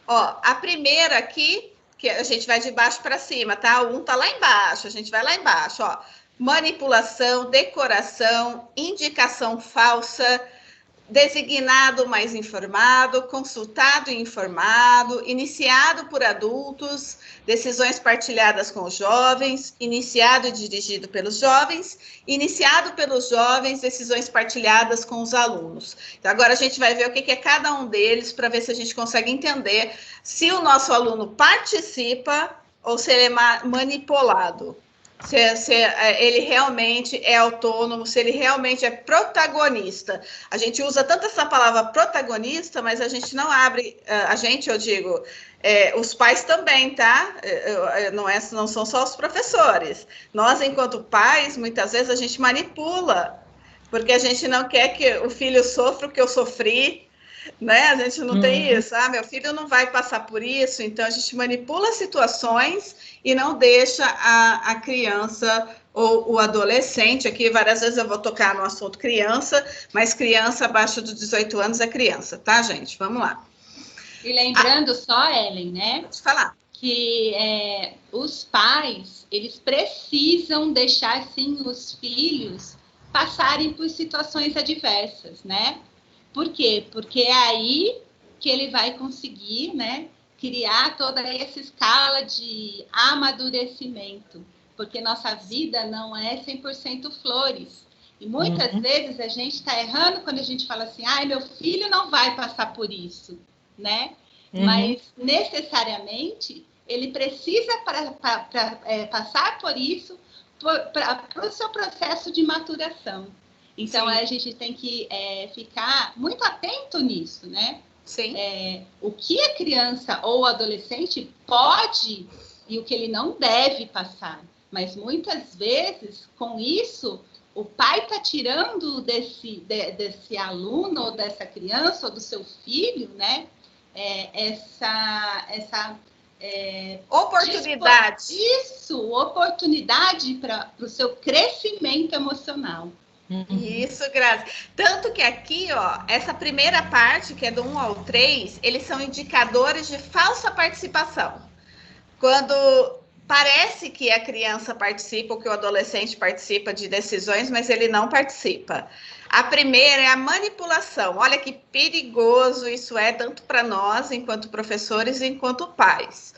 Ó, a primeira aqui, que a gente vai de baixo para cima, tá? O 1 tá lá embaixo, a gente vai lá embaixo, ó. Manipulação, decoração, indicação falsa, designado mais informado, consultado e informado, iniciado por adultos, decisões partilhadas com os jovens, iniciado e dirigido pelos jovens, iniciado pelos jovens, decisões partilhadas com os alunos. Então, agora a gente vai ver o que é cada um deles para ver se a gente consegue entender se o nosso aluno participa ou se ele é manipulado. Se ele realmente é autônomo, se ele realmente é protagonista. A gente usa tanto essa palavra protagonista, mas a gente não abre, eu digo, os pais também, tá? Não são só os professores. Nós, enquanto pais, muitas vezes a gente manipula, porque a gente não quer que o filho sofra o que eu sofri, né? A gente não tem isso. Meu filho não vai passar por isso, então a gente manipula situações e não deixa a criança ou o adolescente, aqui várias vezes eu vou tocar no assunto criança, mas criança abaixo de 18 anos é criança, tá, gente? Vamos lá. E lembrando só, Ellen, né? Pode falar. Que os pais, eles precisam deixar, sim, os filhos passarem por situações adversas, né? Por quê? Porque é aí que ele vai conseguir, né, criar toda essa escala de amadurecimento, porque nossa vida não é 100% flores. E muitas vezes a gente está errando quando a gente fala assim, meu filho não vai passar por isso, né? Mas, necessariamente, ele precisa passar por isso para o seu processo de maturação. Então, a gente tem que ficar muito atento nisso, né? Sim. O que a criança ou adolescente pode e o que ele não deve passar. Mas, muitas vezes, com isso, o pai está tirando desse aluno ou dessa criança ou do seu filho, né? Essa oportunidade. Oportunidade para o seu crescimento emocional. Isso, Grazi. Tanto que aqui, ó, essa primeira parte, que é do 1 ao 3, eles são indicadores de falsa participação. Quando parece que a criança participa ou que o adolescente participa de decisões, mas ele não participa. A primeira é a manipulação. Olha que perigoso isso é, tanto para nós, enquanto professores, enquanto pais.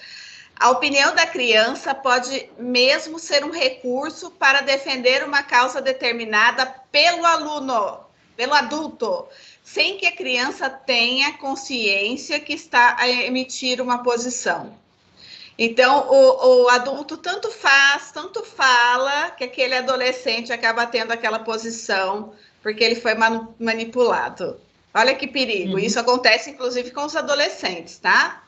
A opinião da criança pode mesmo ser um recurso para defender uma causa determinada pelo aluno, pelo adulto, sem que a criança tenha consciência que está a emitir uma posição. Então, o adulto tanto faz, tanto fala, que aquele adolescente acaba tendo aquela posição, porque ele foi manipulado. Olha que perigo. Isso acontece, inclusive, com os adolescentes, tá?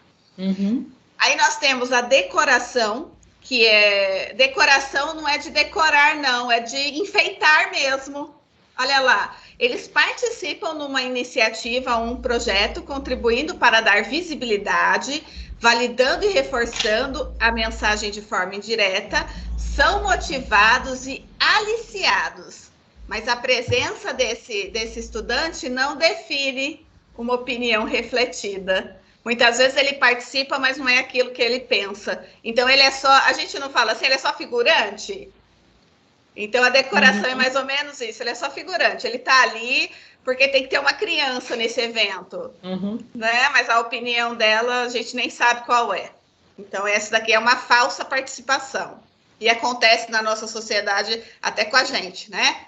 Aí nós temos a decoração, que é... Decoração não é de decorar, não, é de enfeitar mesmo. Olha lá, eles participam numa iniciativa, um projeto, contribuindo para dar visibilidade, validando e reforçando a mensagem de forma indireta, são motivados e aliciados. Mas a presença desse estudante não define uma opinião refletida. Muitas vezes ele participa, mas não é aquilo que ele pensa. Então, ele é só... A gente não fala assim, ele é só figurante? Então, a decoração é mais ou menos isso. Ele é só figurante. Ele está ali porque tem que ter uma criança nesse evento. Né? Mas a opinião dela, a gente nem sabe qual é. Então, essa daqui é uma falsa participação. E acontece na nossa sociedade até com a gente, né?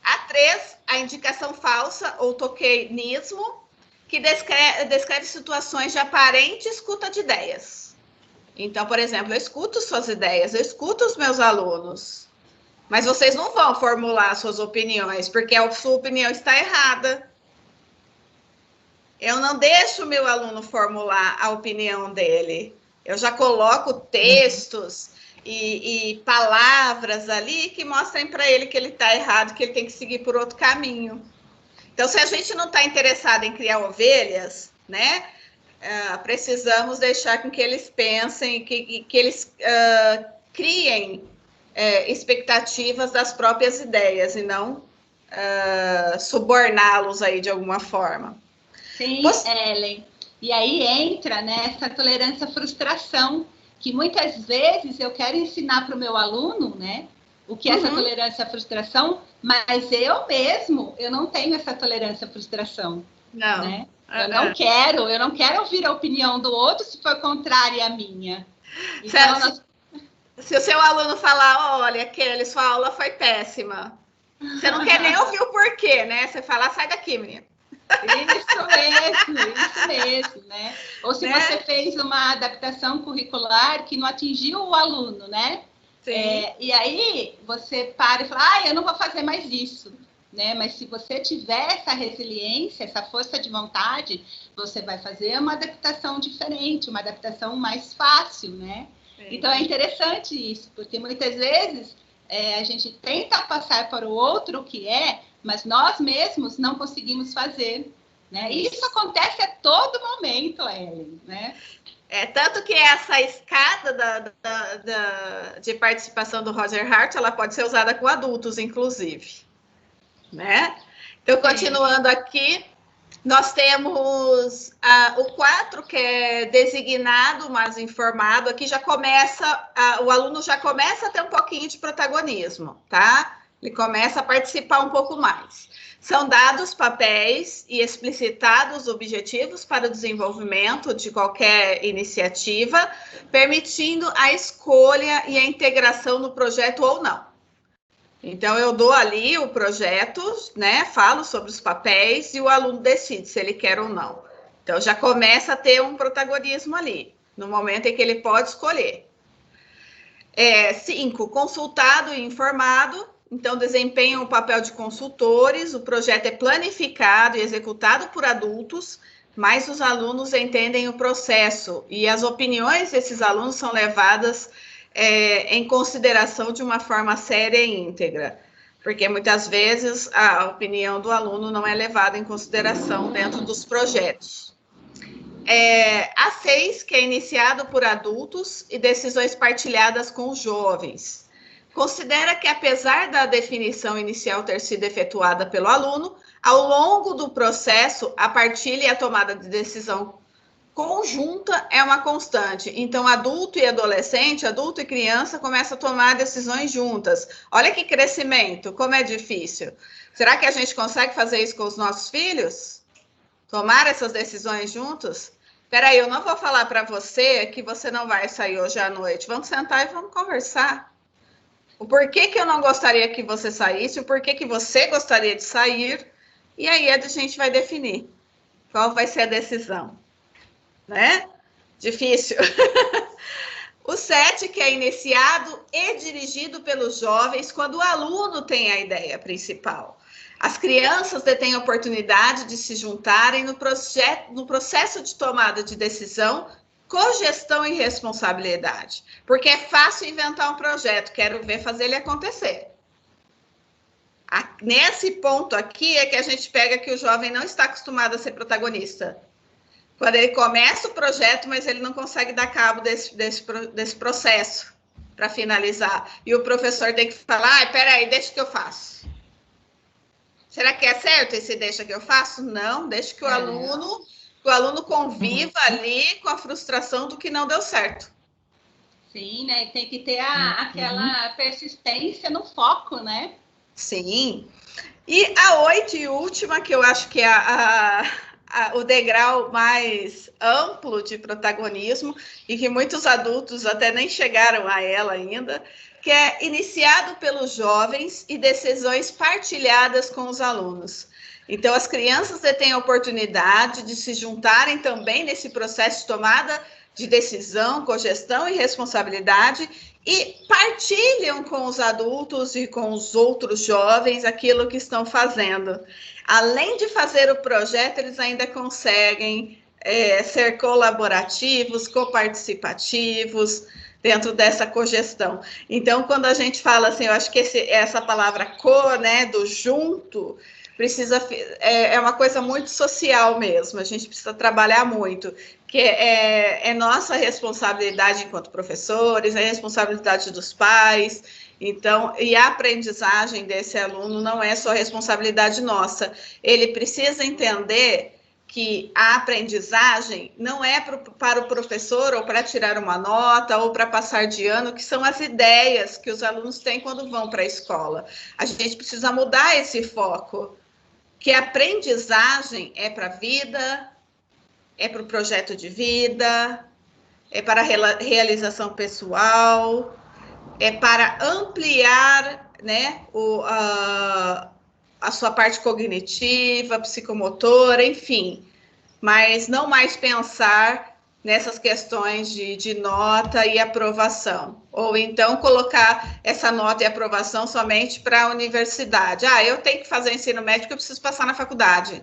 A 3, a indicação falsa ou tokenismo, que descreve situações de aparente escuta de ideias. Então, por exemplo, eu escuto suas ideias, eu escuto os meus alunos, mas vocês não vão formular suas opiniões, porque a sua opinião está errada. Eu não deixo o meu aluno formular a opinião dele. Eu já coloco textos e palavras ali que mostrem para ele que ele está errado, que ele tem que seguir por outro caminho. Então, se a gente não está interessado em criar ovelhas, né, precisamos deixar com que eles pensem, que eles criem expectativas das próprias ideias e não suborná-los aí de alguma forma. Sim, Ellen. E aí entra, né, essa tolerância à frustração, que muitas vezes eu quero ensinar para o meu aluno, né, o que é essa tolerância à frustração, mas eu não tenho essa tolerância à frustração. Não. Né? Eu não quero ouvir a opinião do outro se for contrária à minha. Então, se o seu aluno falar, olha, Kelly, sua aula foi péssima, você não quer nem ouvir o porquê, né? Você fala, sai daqui, menina. Isso mesmo, né? Ou se você fez uma adaptação curricular que não atingiu o aluno, né? E aí você para e fala, eu não vou fazer mais isso, né? Mas se você tiver essa resiliência, essa força de vontade, você vai fazer uma adaptação diferente, uma adaptação mais fácil, né? Então é interessante isso, porque muitas vezes a gente tenta passar para o outro o que é, mas nós mesmos não conseguimos fazer, né? E isso acontece a todo momento, Ellen, né? Tanto que essa escada de participação do Roger Hart, ela pode ser usada com adultos, inclusive, né? Então, continuando aqui, nós temos o 4, que é designado, mas informado. Aqui já começa, o aluno já começa a ter um pouquinho de protagonismo, tá? Ele começa a participar um pouco mais. São dados papéis e explicitados objetivos para o desenvolvimento de qualquer iniciativa, permitindo a escolha e a integração no projeto ou não. Então, eu dou ali o projeto, né? Falo sobre os papéis e o aluno decide se ele quer ou não. Então, já começa a ter um protagonismo ali, no momento em que ele pode escolher. 5, consultado e informado. Então, desempenham o papel de consultores, o projeto é planificado e executado por adultos, mas os alunos entendem o processo e as opiniões desses alunos são levadas em consideração de uma forma séria e íntegra, porque muitas vezes a opinião do aluno não é levada em consideração dentro dos projetos. A 6, que é iniciado por adultos e decisões partilhadas com os jovens. Considera que, apesar da definição inicial ter sido efetuada pelo aluno, ao longo do processo, a partilha e a tomada de decisão conjunta é uma constante. Então, adulto e adolescente, adulto e criança começam a tomar decisões juntas. Olha que crescimento, como é difícil. Será que a gente consegue fazer isso com os nossos filhos? Tomar essas decisões juntos? Peraí, eu não vou falar para você que você não vai sair hoje à noite. Vamos sentar e vamos conversar. O porquê que eu não gostaria que você saísse, o porquê que você gostaria de sair, e aí a gente vai definir qual vai ser a decisão, né? Difícil. O 7, que é iniciado e dirigido pelos jovens quando o aluno tem a ideia principal. As crianças detêm a oportunidade de se juntarem no processo de tomada de decisão, cogestão e responsabilidade, porque é fácil inventar um projeto, quero ver fazer ele acontecer. Nesse ponto aqui é que a gente pega que o jovem não está acostumado a ser protagonista. Quando ele começa o projeto, mas ele não consegue dar cabo desse processo para finalizar. E o professor tem que falar, peraí, deixa que eu faço. Será que é certo esse deixa que eu faço? Não, deixa que o aluno conviva ali com a frustração do que não deu certo. Sim, né? Tem que ter aquela persistência no foco, né? Sim. E a 8 e última, que eu acho que é o degrau mais amplo de protagonismo e que muitos adultos até nem chegaram a ela ainda, que é iniciado pelos jovens e decisões partilhadas com os alunos. Então, as crianças têm a oportunidade de se juntarem também nesse processo de tomada de decisão, cogestão e responsabilidade e partilham com os adultos e com os outros jovens aquilo que estão fazendo. Além de fazer o projeto, eles ainda conseguem ser colaborativos, coparticipativos dentro dessa cogestão. Então, quando a gente fala assim, eu acho que essa palavra co, né, do junto, é uma coisa muito social mesmo, a gente precisa trabalhar muito, que é nossa responsabilidade enquanto professores, é responsabilidade dos pais, então, e a aprendizagem desse aluno não é só responsabilidade nossa, ele precisa entender que a aprendizagem não é para o professor ou para tirar uma nota ou para passar de ano, que são as ideias que os alunos têm quando vão para a escola. A gente precisa mudar esse foco, que a aprendizagem é para a vida, é para o projeto de vida, é para a realização pessoal, é para ampliar, né, a sua parte cognitiva, psicomotora, enfim, mas não mais pensar nessas questões de nota e aprovação, ou então colocar essa nota e aprovação somente para a universidade. Eu tenho que fazer ensino médio porque eu preciso passar na faculdade.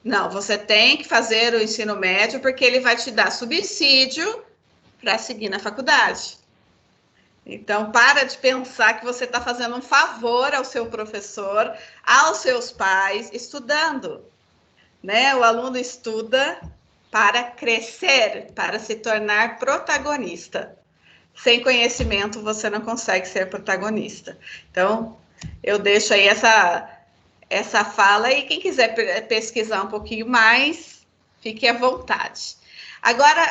Não, você tem que fazer o ensino médio porque ele vai te dar subsídio para seguir na faculdade. Então, para de pensar que você está fazendo um favor ao seu professor, aos seus pais, estudando. Né? O aluno estuda para crescer, para se tornar protagonista. Sem conhecimento, você não consegue ser protagonista. Então, eu deixo aí essa fala e quem quiser pesquisar um pouquinho mais, fique à vontade. Agora,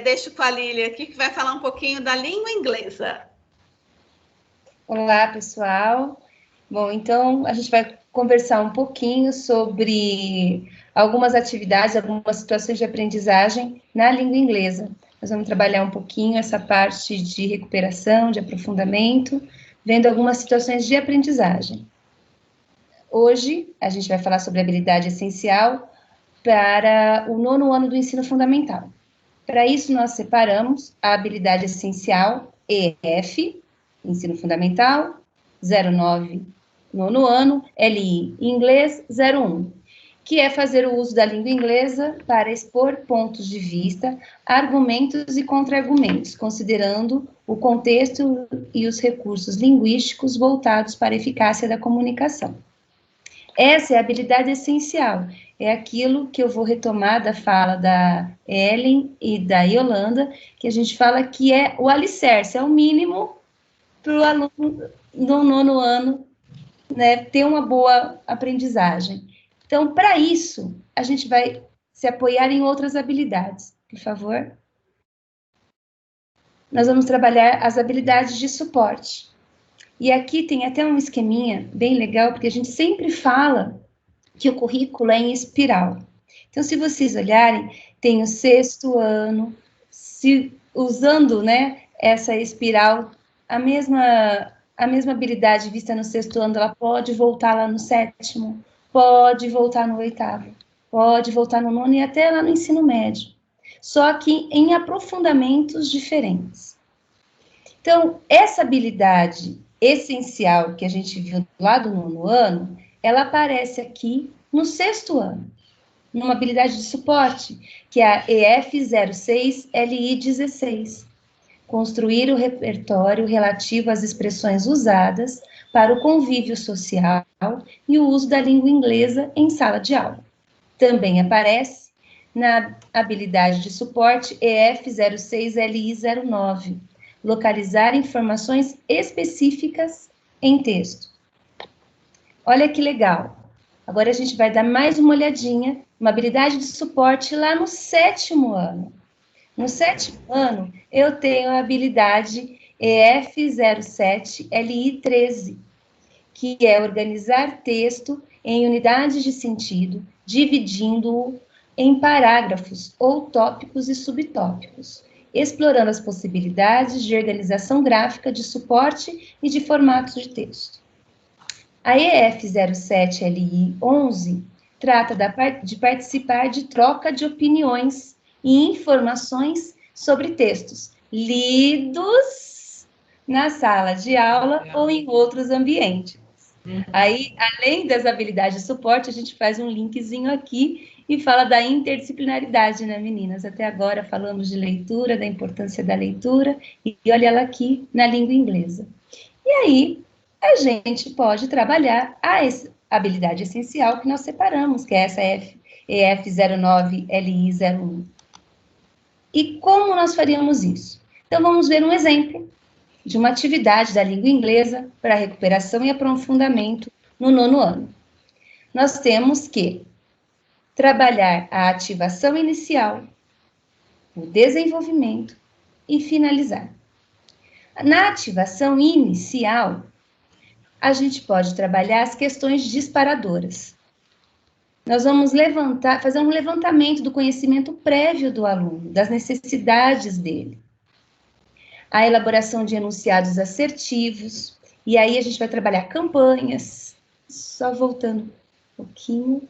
deixo com a Lília aqui, que vai falar um pouquinho da língua inglesa. Olá, pessoal. Bom, então, a gente vai conversar um pouquinho sobre algumas atividades, algumas situações de aprendizagem na língua inglesa. Nós vamos trabalhar um pouquinho essa parte de recuperação, de aprofundamento, vendo algumas situações de aprendizagem. Hoje, a gente vai falar sobre habilidade essencial para o 9º ano do ensino fundamental. Para isso, nós separamos a habilidade essencial EF, ensino fundamental, 09, 9º ano, LI, inglês, 01, que é fazer o uso da língua inglesa para expor pontos de vista, argumentos e contra-argumentos, considerando o contexto e os recursos linguísticos voltados para a eficácia da comunicação. Essa é a habilidade essencial, é aquilo que eu vou retomar da fala da Ellen e da Yolanda, que a gente fala que é o alicerce, é o mínimo para o aluno do 9º ano, né, ter uma boa aprendizagem. Então, para isso, a gente vai se apoiar em outras habilidades. Por favor. Nós vamos trabalhar as habilidades de suporte. E aqui tem até um esqueminha bem legal, porque a gente sempre fala que o currículo é em espiral. Então, se vocês olharem, tem o 6º ano, usando, né, essa espiral, a mesma habilidade vista no 6º ano, ela pode voltar lá no 7º, pode voltar no 8º, pode voltar no 9º e até lá no ensino médio. Só que em aprofundamentos diferentes. Então, essa habilidade essencial que a gente viu lá do 9º ano, ela aparece aqui no 6º ano, numa habilidade de suporte, que é a EF06-LI16. Construir o repertório relativo às expressões usadas para o convívio social e o uso da língua inglesa em sala de aula. Também aparece na habilidade de suporte EF06-LI09, localizar informações específicas em texto. Olha que legal. Agora a gente vai dar mais uma olhadinha, uma habilidade de suporte lá no 7º ano. No 7º ano, eu tenho a habilidade EF07LI13, que é organizar texto em unidades de sentido, dividindo-o em parágrafos ou tópicos e subtópicos, explorando as possibilidades de organização gráfica, de suporte e de formatos de texto. A EF07LI11 trata de participar de troca de opiniões e informações sobre textos lidos na sala de aula ou em outros ambientes. Aí, além das habilidades de suporte, a gente faz um linkzinho aqui e fala da interdisciplinaridade, né, meninas? Até agora falamos de leitura, da importância da leitura, e olha ela aqui na língua inglesa. E aí, a gente pode trabalhar a habilidade essencial que nós separamos, que é essa EF09LI01. E como nós faríamos isso? Então, vamos ver um exemplo de uma atividade da língua inglesa para recuperação e aprofundamento no 9º ano. Nós temos que trabalhar a ativação inicial, o desenvolvimento e finalizar. Na ativação inicial, a gente pode trabalhar as questões disparadoras. Nós vamos fazer um levantamento do conhecimento prévio do aluno, das necessidades dele. A elaboração de enunciados assertivos, e aí a gente vai trabalhar campanhas, só voltando um pouquinho.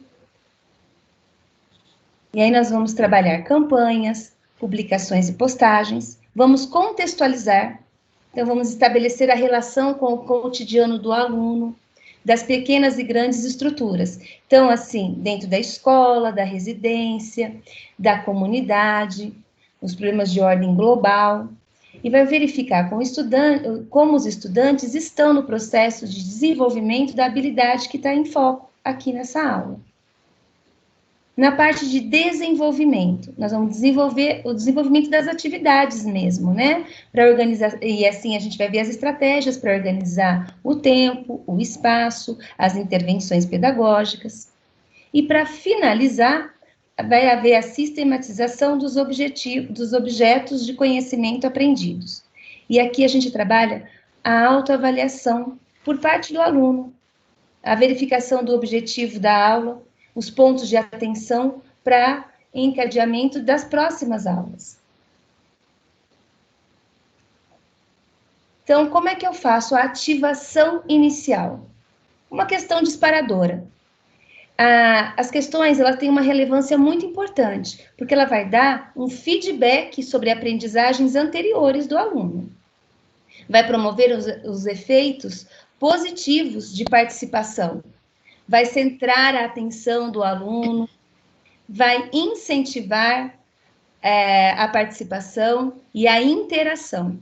E aí nós vamos trabalhar campanhas, publicações e postagens, vamos contextualizar, então vamos estabelecer a relação com o cotidiano do aluno, das pequenas e grandes estruturas. Então, assim, dentro da escola, da residência, da comunidade, os problemas de ordem global, e vai verificar como os estudantes estão no processo de desenvolvimento da habilidade que está em foco aqui nessa aula. Na parte de desenvolvimento, nós vamos desenvolver o desenvolvimento das atividades mesmo, né? Para organizar, e assim a gente vai ver as estratégias para organizar o tempo, o espaço, as intervenções pedagógicas. E para finalizar, vai haver a sistematização dos objetos de conhecimento aprendidos. E aqui a gente trabalha a autoavaliação por parte do aluno, a verificação do objetivo da aula, os pontos de atenção para encadeamento das próximas aulas. Então, como é que eu faço a ativação inicial? Uma questão disparadora. As questões, elas têm uma relevância muito importante, porque ela vai dar um feedback sobre aprendizagens anteriores do aluno. Vai promover os efeitos positivos de participação. Vai centrar a atenção do aluno, vai incentivar a participação e a interação.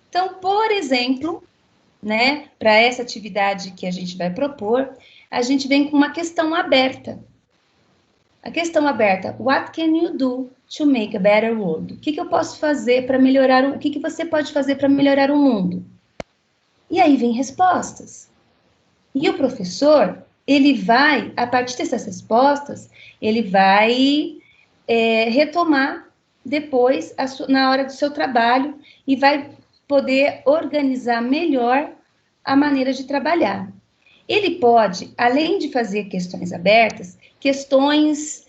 Então, por exemplo, né, para essa atividade que a gente vai propor, a gente vem com uma questão aberta. A questão aberta, what can you do to make a better world? O que eu posso fazer para melhorar, o que você pode fazer para melhorar o mundo? E aí vem respostas. E o professor, ele vai, a partir dessas respostas, ele vai retomar depois, na hora do seu trabalho, e vai poder organizar melhor a maneira de trabalhar. Ele pode, além de fazer questões abertas, questões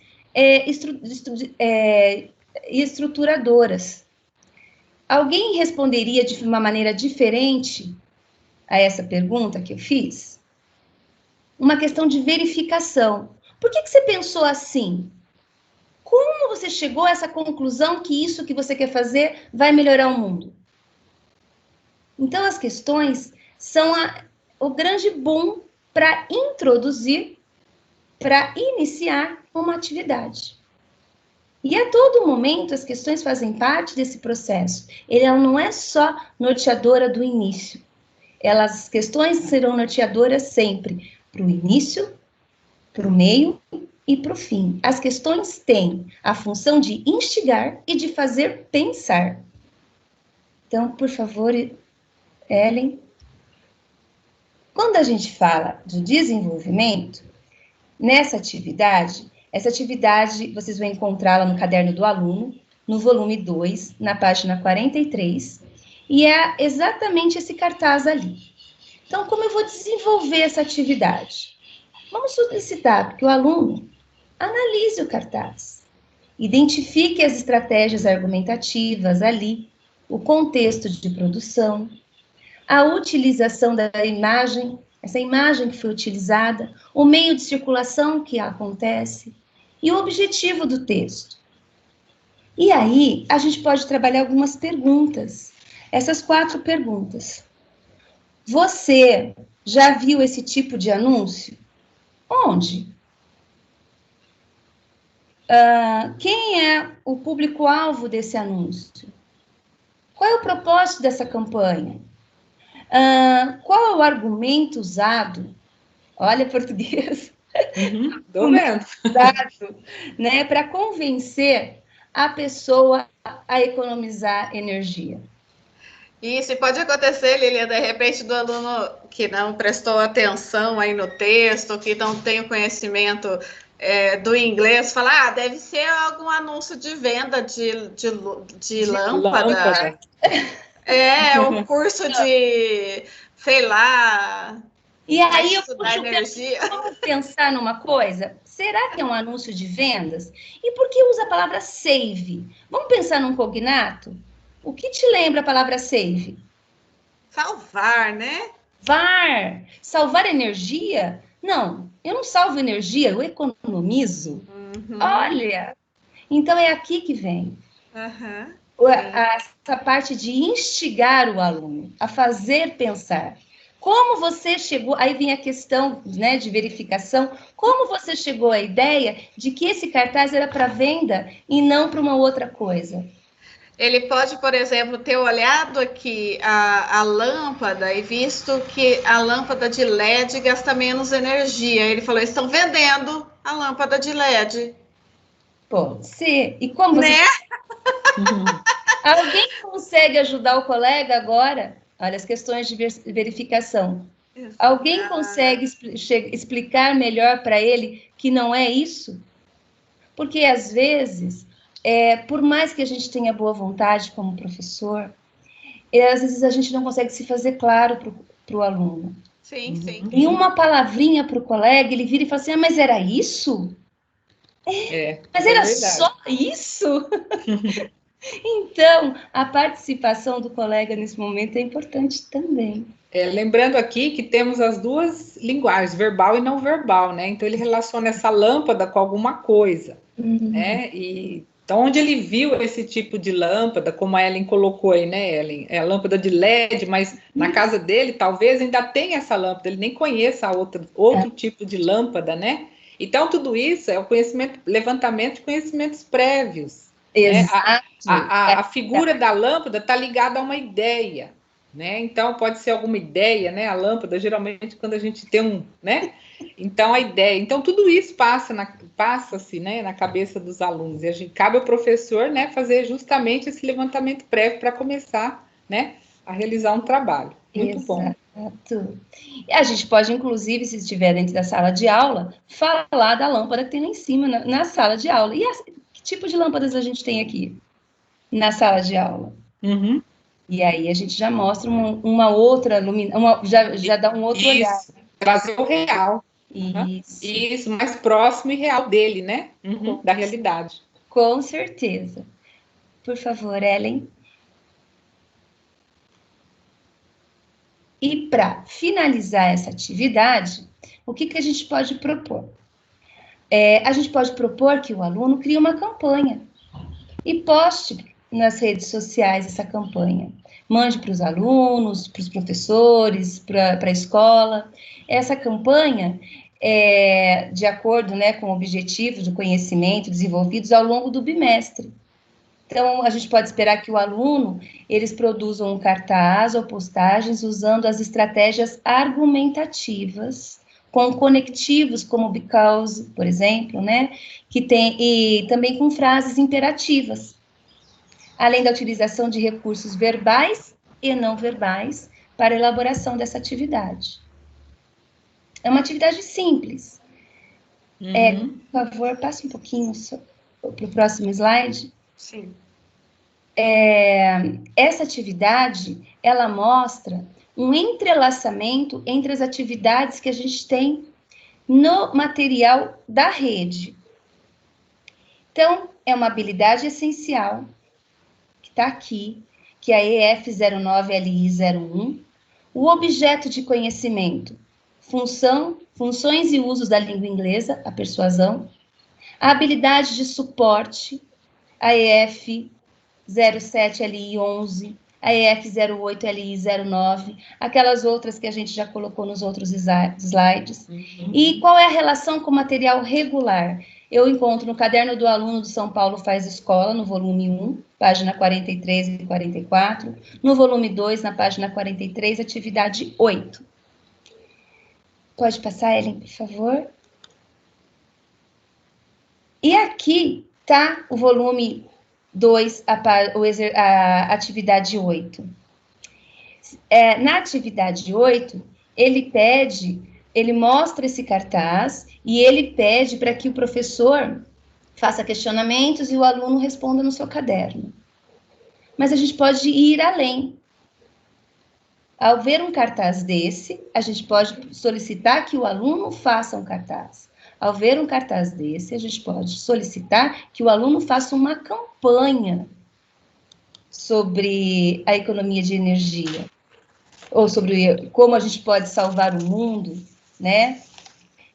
estruturadoras. Alguém responderia de uma maneira diferente a essa pergunta que eu fiz? Uma questão de verificação. Por que você pensou assim? Como você chegou a essa conclusão que isso que você quer fazer vai melhorar o mundo? Então, as questões são o grande boom para introduzir, para iniciar uma atividade. E a todo momento, as questões fazem parte desse processo. Ela não é só norteadora do início. As questões serão norteadoras sempre para o início, para o meio e para o fim. As questões têm a função de instigar e de fazer pensar. Então, por favor, Ellen. Quando a gente fala de desenvolvimento, nessa atividade, essa atividade vocês vão encontrá-la no caderno do aluno, no volume 2, na página 43, e é exatamente esse cartaz ali. Então, como eu vou desenvolver essa atividade? Vamos solicitar que o aluno analise o cartaz, identifique as estratégias argumentativas ali, o contexto de produção, a utilização da imagem, essa imagem que foi utilizada, o meio de circulação que acontece e o objetivo do texto. E aí, a gente pode trabalhar algumas perguntas. Essas 4 perguntas. Você já viu esse tipo de anúncio? Onde? Quem é o público-alvo desse anúncio? Qual é o propósito dessa campanha? Qual é o argumento usado? Olha, português. Tô vendo. Usado, né, para convencer a pessoa a economizar energia. Isso, e pode acontecer, Lilian, de repente, do aluno que não prestou atenção aí no texto, que não tem o conhecimento do inglês, falar, deve ser algum anúncio de venda de lâmpada. Um curso de, sei lá... E aí eu vamos pensar numa coisa, será que é um anúncio de vendas? E por que usa a palavra save? Vamos pensar num cognato? O que te lembra a palavra save? Salvar, né? Salvar energia? Não, eu não salvo energia, eu economizo. Olha, então é aqui que vem. Essa parte de instigar o aluno a fazer pensar. Como você chegou, aí vem a questão, né, de verificação, como você chegou à ideia de que esse cartaz era para venda e não para uma outra coisa? Ele pode, por exemplo, ter olhado aqui a lâmpada e visto que a lâmpada de LED gasta menos energia. Ele falou, estão vendendo a lâmpada de LED. Pode ser. E como você... Alguém consegue ajudar o colega agora? Olha, as questões de verificação. Exato. Alguém consegue explicar melhor para ele que não é isso? Porque, às vezes, por mais que a gente tenha boa vontade como professor, às vezes a gente não consegue se fazer claro para o aluno. Sim, sim. E uma palavrinha para o colega, ele vira e fala assim, mas era isso? Mas era só isso? Então, a participação do colega nesse momento é importante também. Lembrando aqui que temos as 2 linguagens, verbal e não verbal, né? Então, ele relaciona essa lâmpada com alguma coisa, né? E então, onde ele viu esse tipo de lâmpada, como a Ellen colocou aí, né, Ellen? É a lâmpada de LED, mas na casa dele, talvez, ainda tenha essa lâmpada, ele nem conheça outro tipo de lâmpada, né? Então, tudo isso é o conhecimento, levantamento de conhecimentos prévios. Exato. A figura da lâmpada está ligada a uma ideia, né? Então, pode ser alguma ideia, né? A lâmpada, geralmente, quando a gente tem né? Então, a ideia. Então, tudo isso passa-se, né, na cabeça dos alunos. E cabe ao professor, né, fazer justamente esse levantamento prévio para começar, né, a realizar um trabalho. Muito bom. E a gente pode, inclusive, se estiver dentro da sala de aula, falar da lâmpada que tem lá em cima, na sala de aula. E que tipo de lâmpadas a gente tem aqui na sala de aula? E aí a gente já mostra uma outra já dá um outro olhar. Trazer o real. Isso, mais próximo e real dele, né? Da realidade. Com certeza. Por favor, Ellen. E para finalizar essa atividade, o que a gente pode propor? A gente pode propor que o aluno crie uma campanha e poste nas redes sociais essa campanha. Mande para os alunos, para os professores, para a escola. Essa campanha é de acordo, né, com objetivos do conhecimento desenvolvidos ao longo do bimestre. Então, a gente pode esperar que o aluno, eles produzam um cartaz ou postagens usando as estratégias argumentativas, com conectivos como because, por exemplo, né, e também com frases imperativas, além da utilização de recursos verbais e não verbais para a elaboração dessa atividade. É uma atividade simples, Por favor, passe um pouquinho para o próximo slide. Sim. Essa atividade, ela mostra um entrelaçamento entre as atividades que a gente tem no material da rede. Então, é uma habilidade essencial, que está aqui, que é a EF09LI01, o objeto de conhecimento, funções e usos da língua inglesa, a persuasão, a habilidade de suporte, a EF07LI11, a EF08LI09, aquelas outras que a gente já colocou nos outros slides. E qual é a relação com o material regular? Eu encontro no Caderno do Aluno do São Paulo Faz Escola, no volume 1, página 43 e 44, no volume 2, na página 43, atividade 8. Pode passar, Ellen, por favor? E aqui está o volume 2, a atividade 8. Na atividade 8, ele mostra esse cartaz e ele pede para que o professor faça questionamentos e o aluno responda no seu caderno. Mas a gente pode ir além. Ao ver um cartaz desse, a gente pode solicitar que o aluno faça um cartaz. Ao ver um cartaz desse, a gente pode solicitar que o aluno faça uma campanha sobre a economia de energia, ou sobre como a gente pode salvar o mundo, né?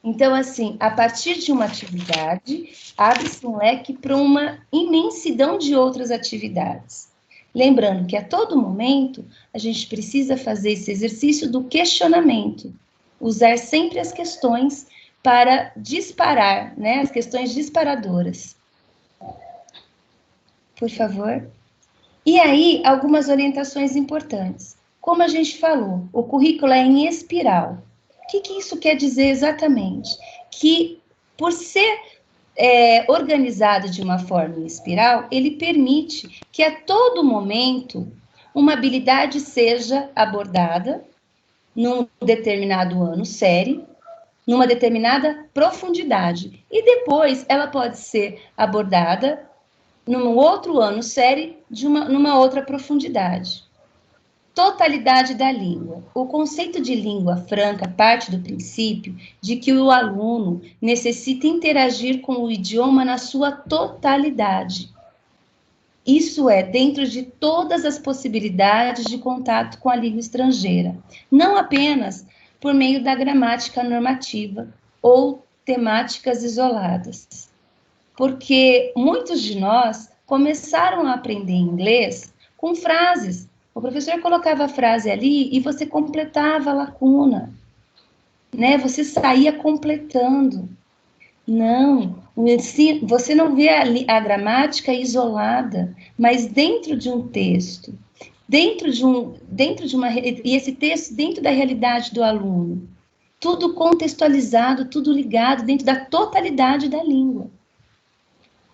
Então, assim, a partir de uma atividade, abre-se um leque para uma imensidão de outras atividades. Lembrando que a todo momento a gente precisa fazer esse exercício do questionamento, usar sempre as questões para disparar, né? As questões disparadoras. Por favor. E aí, algumas orientações importantes. Como a gente falou, o currículo é em espiral. O que isso quer dizer exatamente? Que, por ser organizado de uma forma em espiral, ele permite que a todo momento uma habilidade seja abordada num determinado ano série, numa determinada profundidade, e depois ela pode ser abordada num outro ano série, numa outra profundidade. Totalidade da língua. O conceito de língua franca parte do princípio de que o aluno necessita interagir com o idioma na sua totalidade. Isso é, dentro de todas as possibilidades de contato com a língua estrangeira, não apenas por meio da gramática normativa ou temáticas isoladas. Porque muitos de nós começaram a aprender inglês com frases. O professor colocava a frase ali e você completava a lacuna, né? Você saía completando. Não, você não vê a gramática isolada, mas dentro de um texto, e esse texto dentro da realidade do aluno, tudo contextualizado, tudo ligado dentro da totalidade da língua.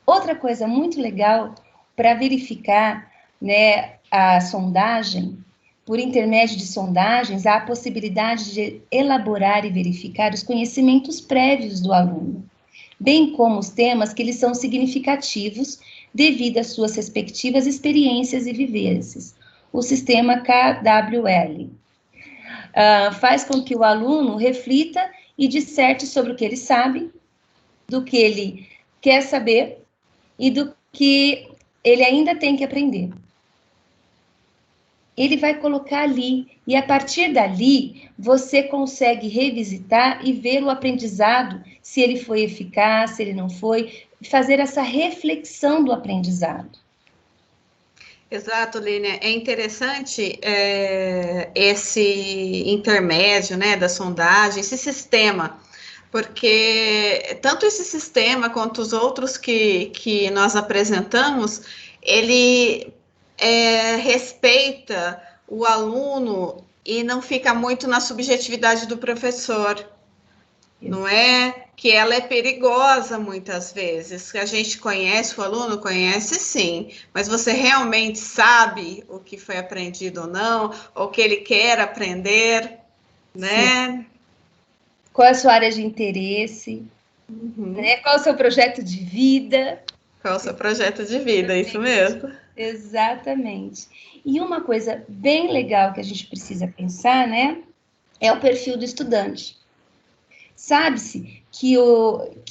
Outra coisa muito legal para verificar, né, a sondagem, por intermédio de sondagens, há a possibilidade de elaborar e verificar os conhecimentos prévios do aluno, bem como os temas que lhes são significativos devido às suas respectivas experiências e vivências. O sistema KWL faz com que o aluno reflita e disserte sobre o que ele sabe, do que ele quer saber e do que ele ainda tem que aprender. Ele vai colocar ali, e a partir dali, você consegue revisitar e ver o aprendizado, se ele foi eficaz, se ele não foi, fazer essa reflexão do aprendizado. Exato, Línia. É interessante esse intermédio, né, da sondagem, esse sistema, porque tanto esse sistema quanto os outros que nós apresentamos, ele respeita o aluno e não fica muito na subjetividade do professor. Não é que ela é perigosa muitas vezes. A gente conhece, o aluno conhece sim, mas você realmente sabe o que foi aprendido ou não, ou o que ele quer aprender, né? Sim. Qual é a sua área de interesse? Né? Qual é o seu projeto de vida? Qual é o seu projeto de vida, isso mesmo. Exatamente. E uma coisa bem legal que a gente precisa pensar, né, é o perfil do estudante. Sabe-se que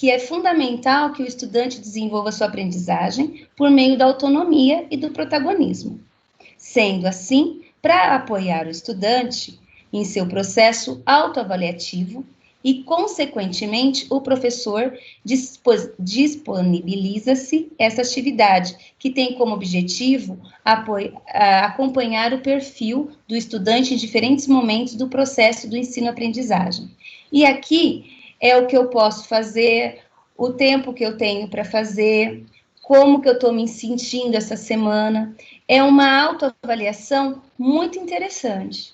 é fundamental que o estudante desenvolva sua aprendizagem por meio da autonomia e do protagonismo. Sendo assim, para apoiar o estudante em seu processo autoavaliativo e, consequentemente, o professor disponibiliza-se essa atividade, que tem como objetivo acompanhar o perfil do estudante em diferentes momentos do processo do ensino-aprendizagem. E aqui é o que eu posso fazer, o tempo que eu tenho para fazer, como que eu estou me sentindo essa semana. É uma autoavaliação muito interessante,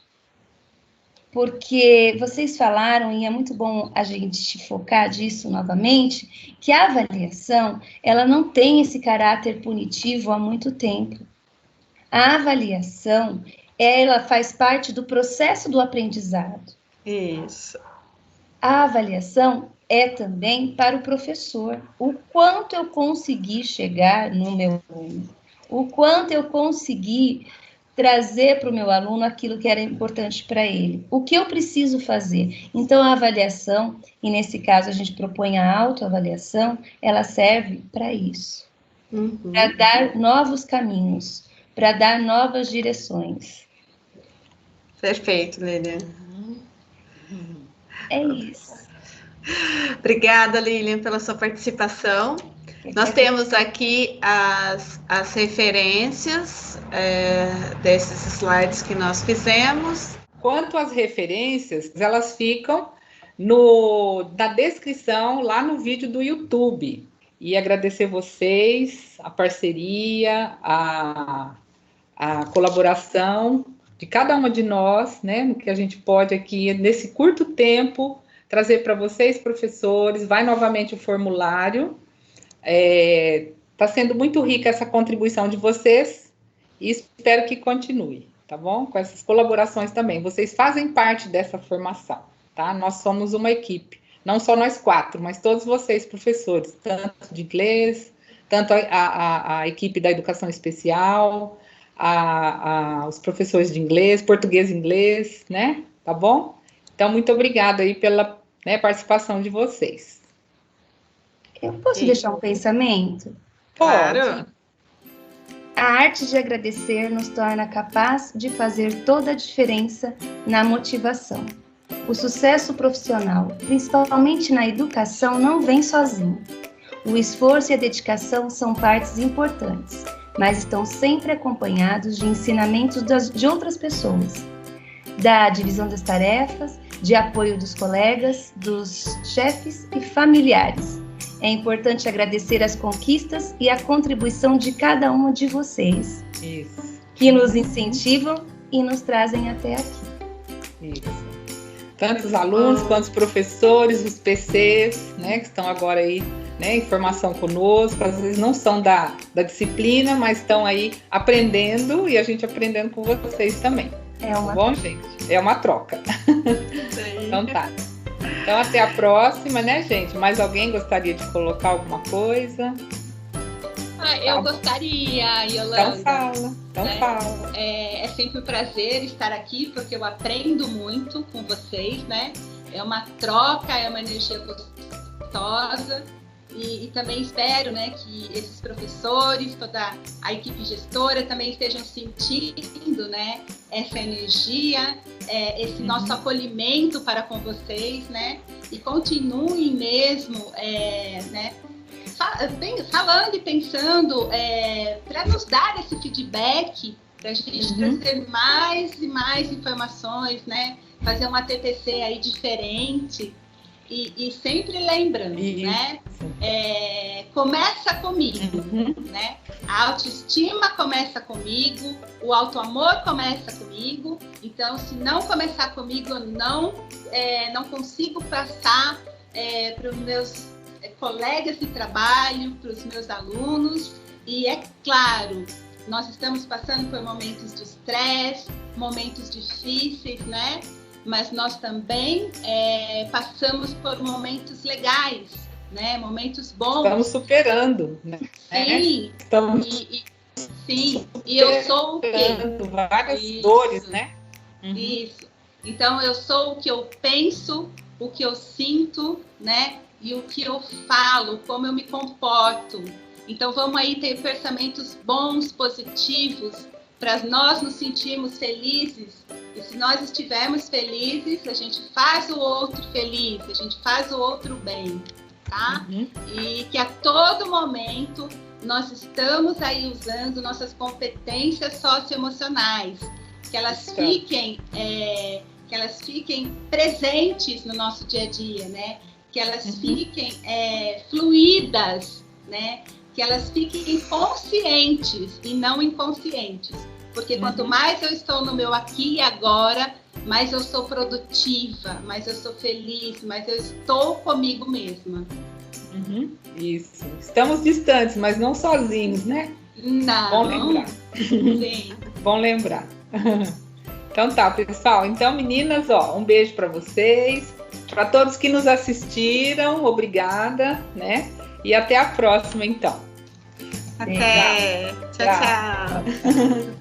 porque vocês falaram, e é muito bom a gente focar disso novamente, que a avaliação, ela não tem esse caráter punitivo há muito tempo. A avaliação, ela faz parte do processo do aprendizado. Isso. A avaliação é também para o professor. O quanto eu consegui chegar no meu aluno, o quanto eu consegui trazer para o meu aluno aquilo que era importante para ele. O que eu preciso fazer? Então, a avaliação, e nesse caso a gente propõe a autoavaliação, ela serve para isso. Para dar novos caminhos, para dar novas direções. Perfeito, Lilian. É isso. Obrigada, Lilian, pela sua participação. Nós temos aqui as referências desses slides que nós fizemos. Quanto às referências, elas ficam na descrição, lá no vídeo do YouTube. E agradecer vocês, a parceria, a colaboração de cada uma de nós, né, no que a gente pode aqui, nesse curto tempo, trazer para vocês, professores. Vai novamente o formulário. Está sendo muito rica essa contribuição de vocês e espero que continue, tá bom? Com essas colaborações também. Vocês fazem parte dessa formação, tá? Nós somos uma equipe, não só nós 4, mas todos vocês, professores, tanto de inglês, tanto a equipe da educação especial, os professores de inglês, português e inglês, né? Tá bom? Então, muito obrigada aí pela participação de vocês. Eu posso deixar um pensamento? Claro. A arte de agradecer nos torna capaz de fazer toda a diferença na motivação. O sucesso profissional, principalmente na educação, não vem sozinho. O esforço e a dedicação são partes importantes, mas estão sempre acompanhados de ensinamentos de outras pessoas, da divisão das tarefas, de apoio dos colegas, dos chefes e familiares. É importante agradecer as conquistas e a contribuição de cada uma de vocês, Isso. que nos incentivam e nos trazem até aqui. Isso. Tanto os alunos quanto os professores, os PCs, né, que estão agora aí, né, em formação conosco, às vezes não são da disciplina, mas estão aí aprendendo e a gente aprendendo com vocês também. É uma Tá bom, gente? É uma troca. Então tá. Então até a próxima, né, gente? Mais alguém gostaria de colocar alguma coisa? Eu gostaria, Yolanda. Então fala. É sempre um prazer estar aqui, porque eu aprendo muito com vocês, né? É uma troca, é uma energia gostosa. E também espero, né, que esses professores, toda a equipe gestora também estejam sentindo, né, essa energia, esse nosso acolhimento para com vocês, né? E continuem mesmo, né, falando e pensando para nos dar esse feedback, para a gente trazer mais e mais informações, né? Fazer uma TPC aí diferente. E sempre lembrando, né? Começa comigo, né? A autoestima começa comigo, o autoamor começa comigo. Então, se não começar comigo, eu não consigo passar para os meus colegas de trabalho, para os meus alunos. E é claro, nós estamos passando por momentos de estresse, momentos difíceis, né? Mas nós também passamos por momentos legais, né? Momentos bons. Estamos superando, né? Sim. Estamos sim. E eu sou o quê? Várias dores, né? Isso. Então, eu sou o que eu penso, o que eu sinto, né? E o que eu falo, como eu me comporto. Então, vamos aí ter pensamentos bons, positivos, para nós nos sentirmos felizes. E se nós estivermos felizes, a gente faz o outro feliz, a gente faz o outro bem, tá? E que a todo momento nós estamos aí usando nossas competências socioemocionais, que elas fiquem presentes no nosso dia a dia, né? Que elas fiquem fluídas, né? Que elas fiquem conscientes e não inconscientes. Porque quanto mais eu estou no meu aqui e agora, mais eu sou produtiva, mais eu sou feliz, mais eu estou comigo mesma. Isso. Estamos distantes, mas não sozinhos, né? Não. Bom lembrar. Sim. Bom lembrar. Então tá, pessoal. Então, meninas, ó, um beijo para vocês. Para todos que nos assistiram, obrigada, né? E até a próxima, então. Até. Tchau, tchau.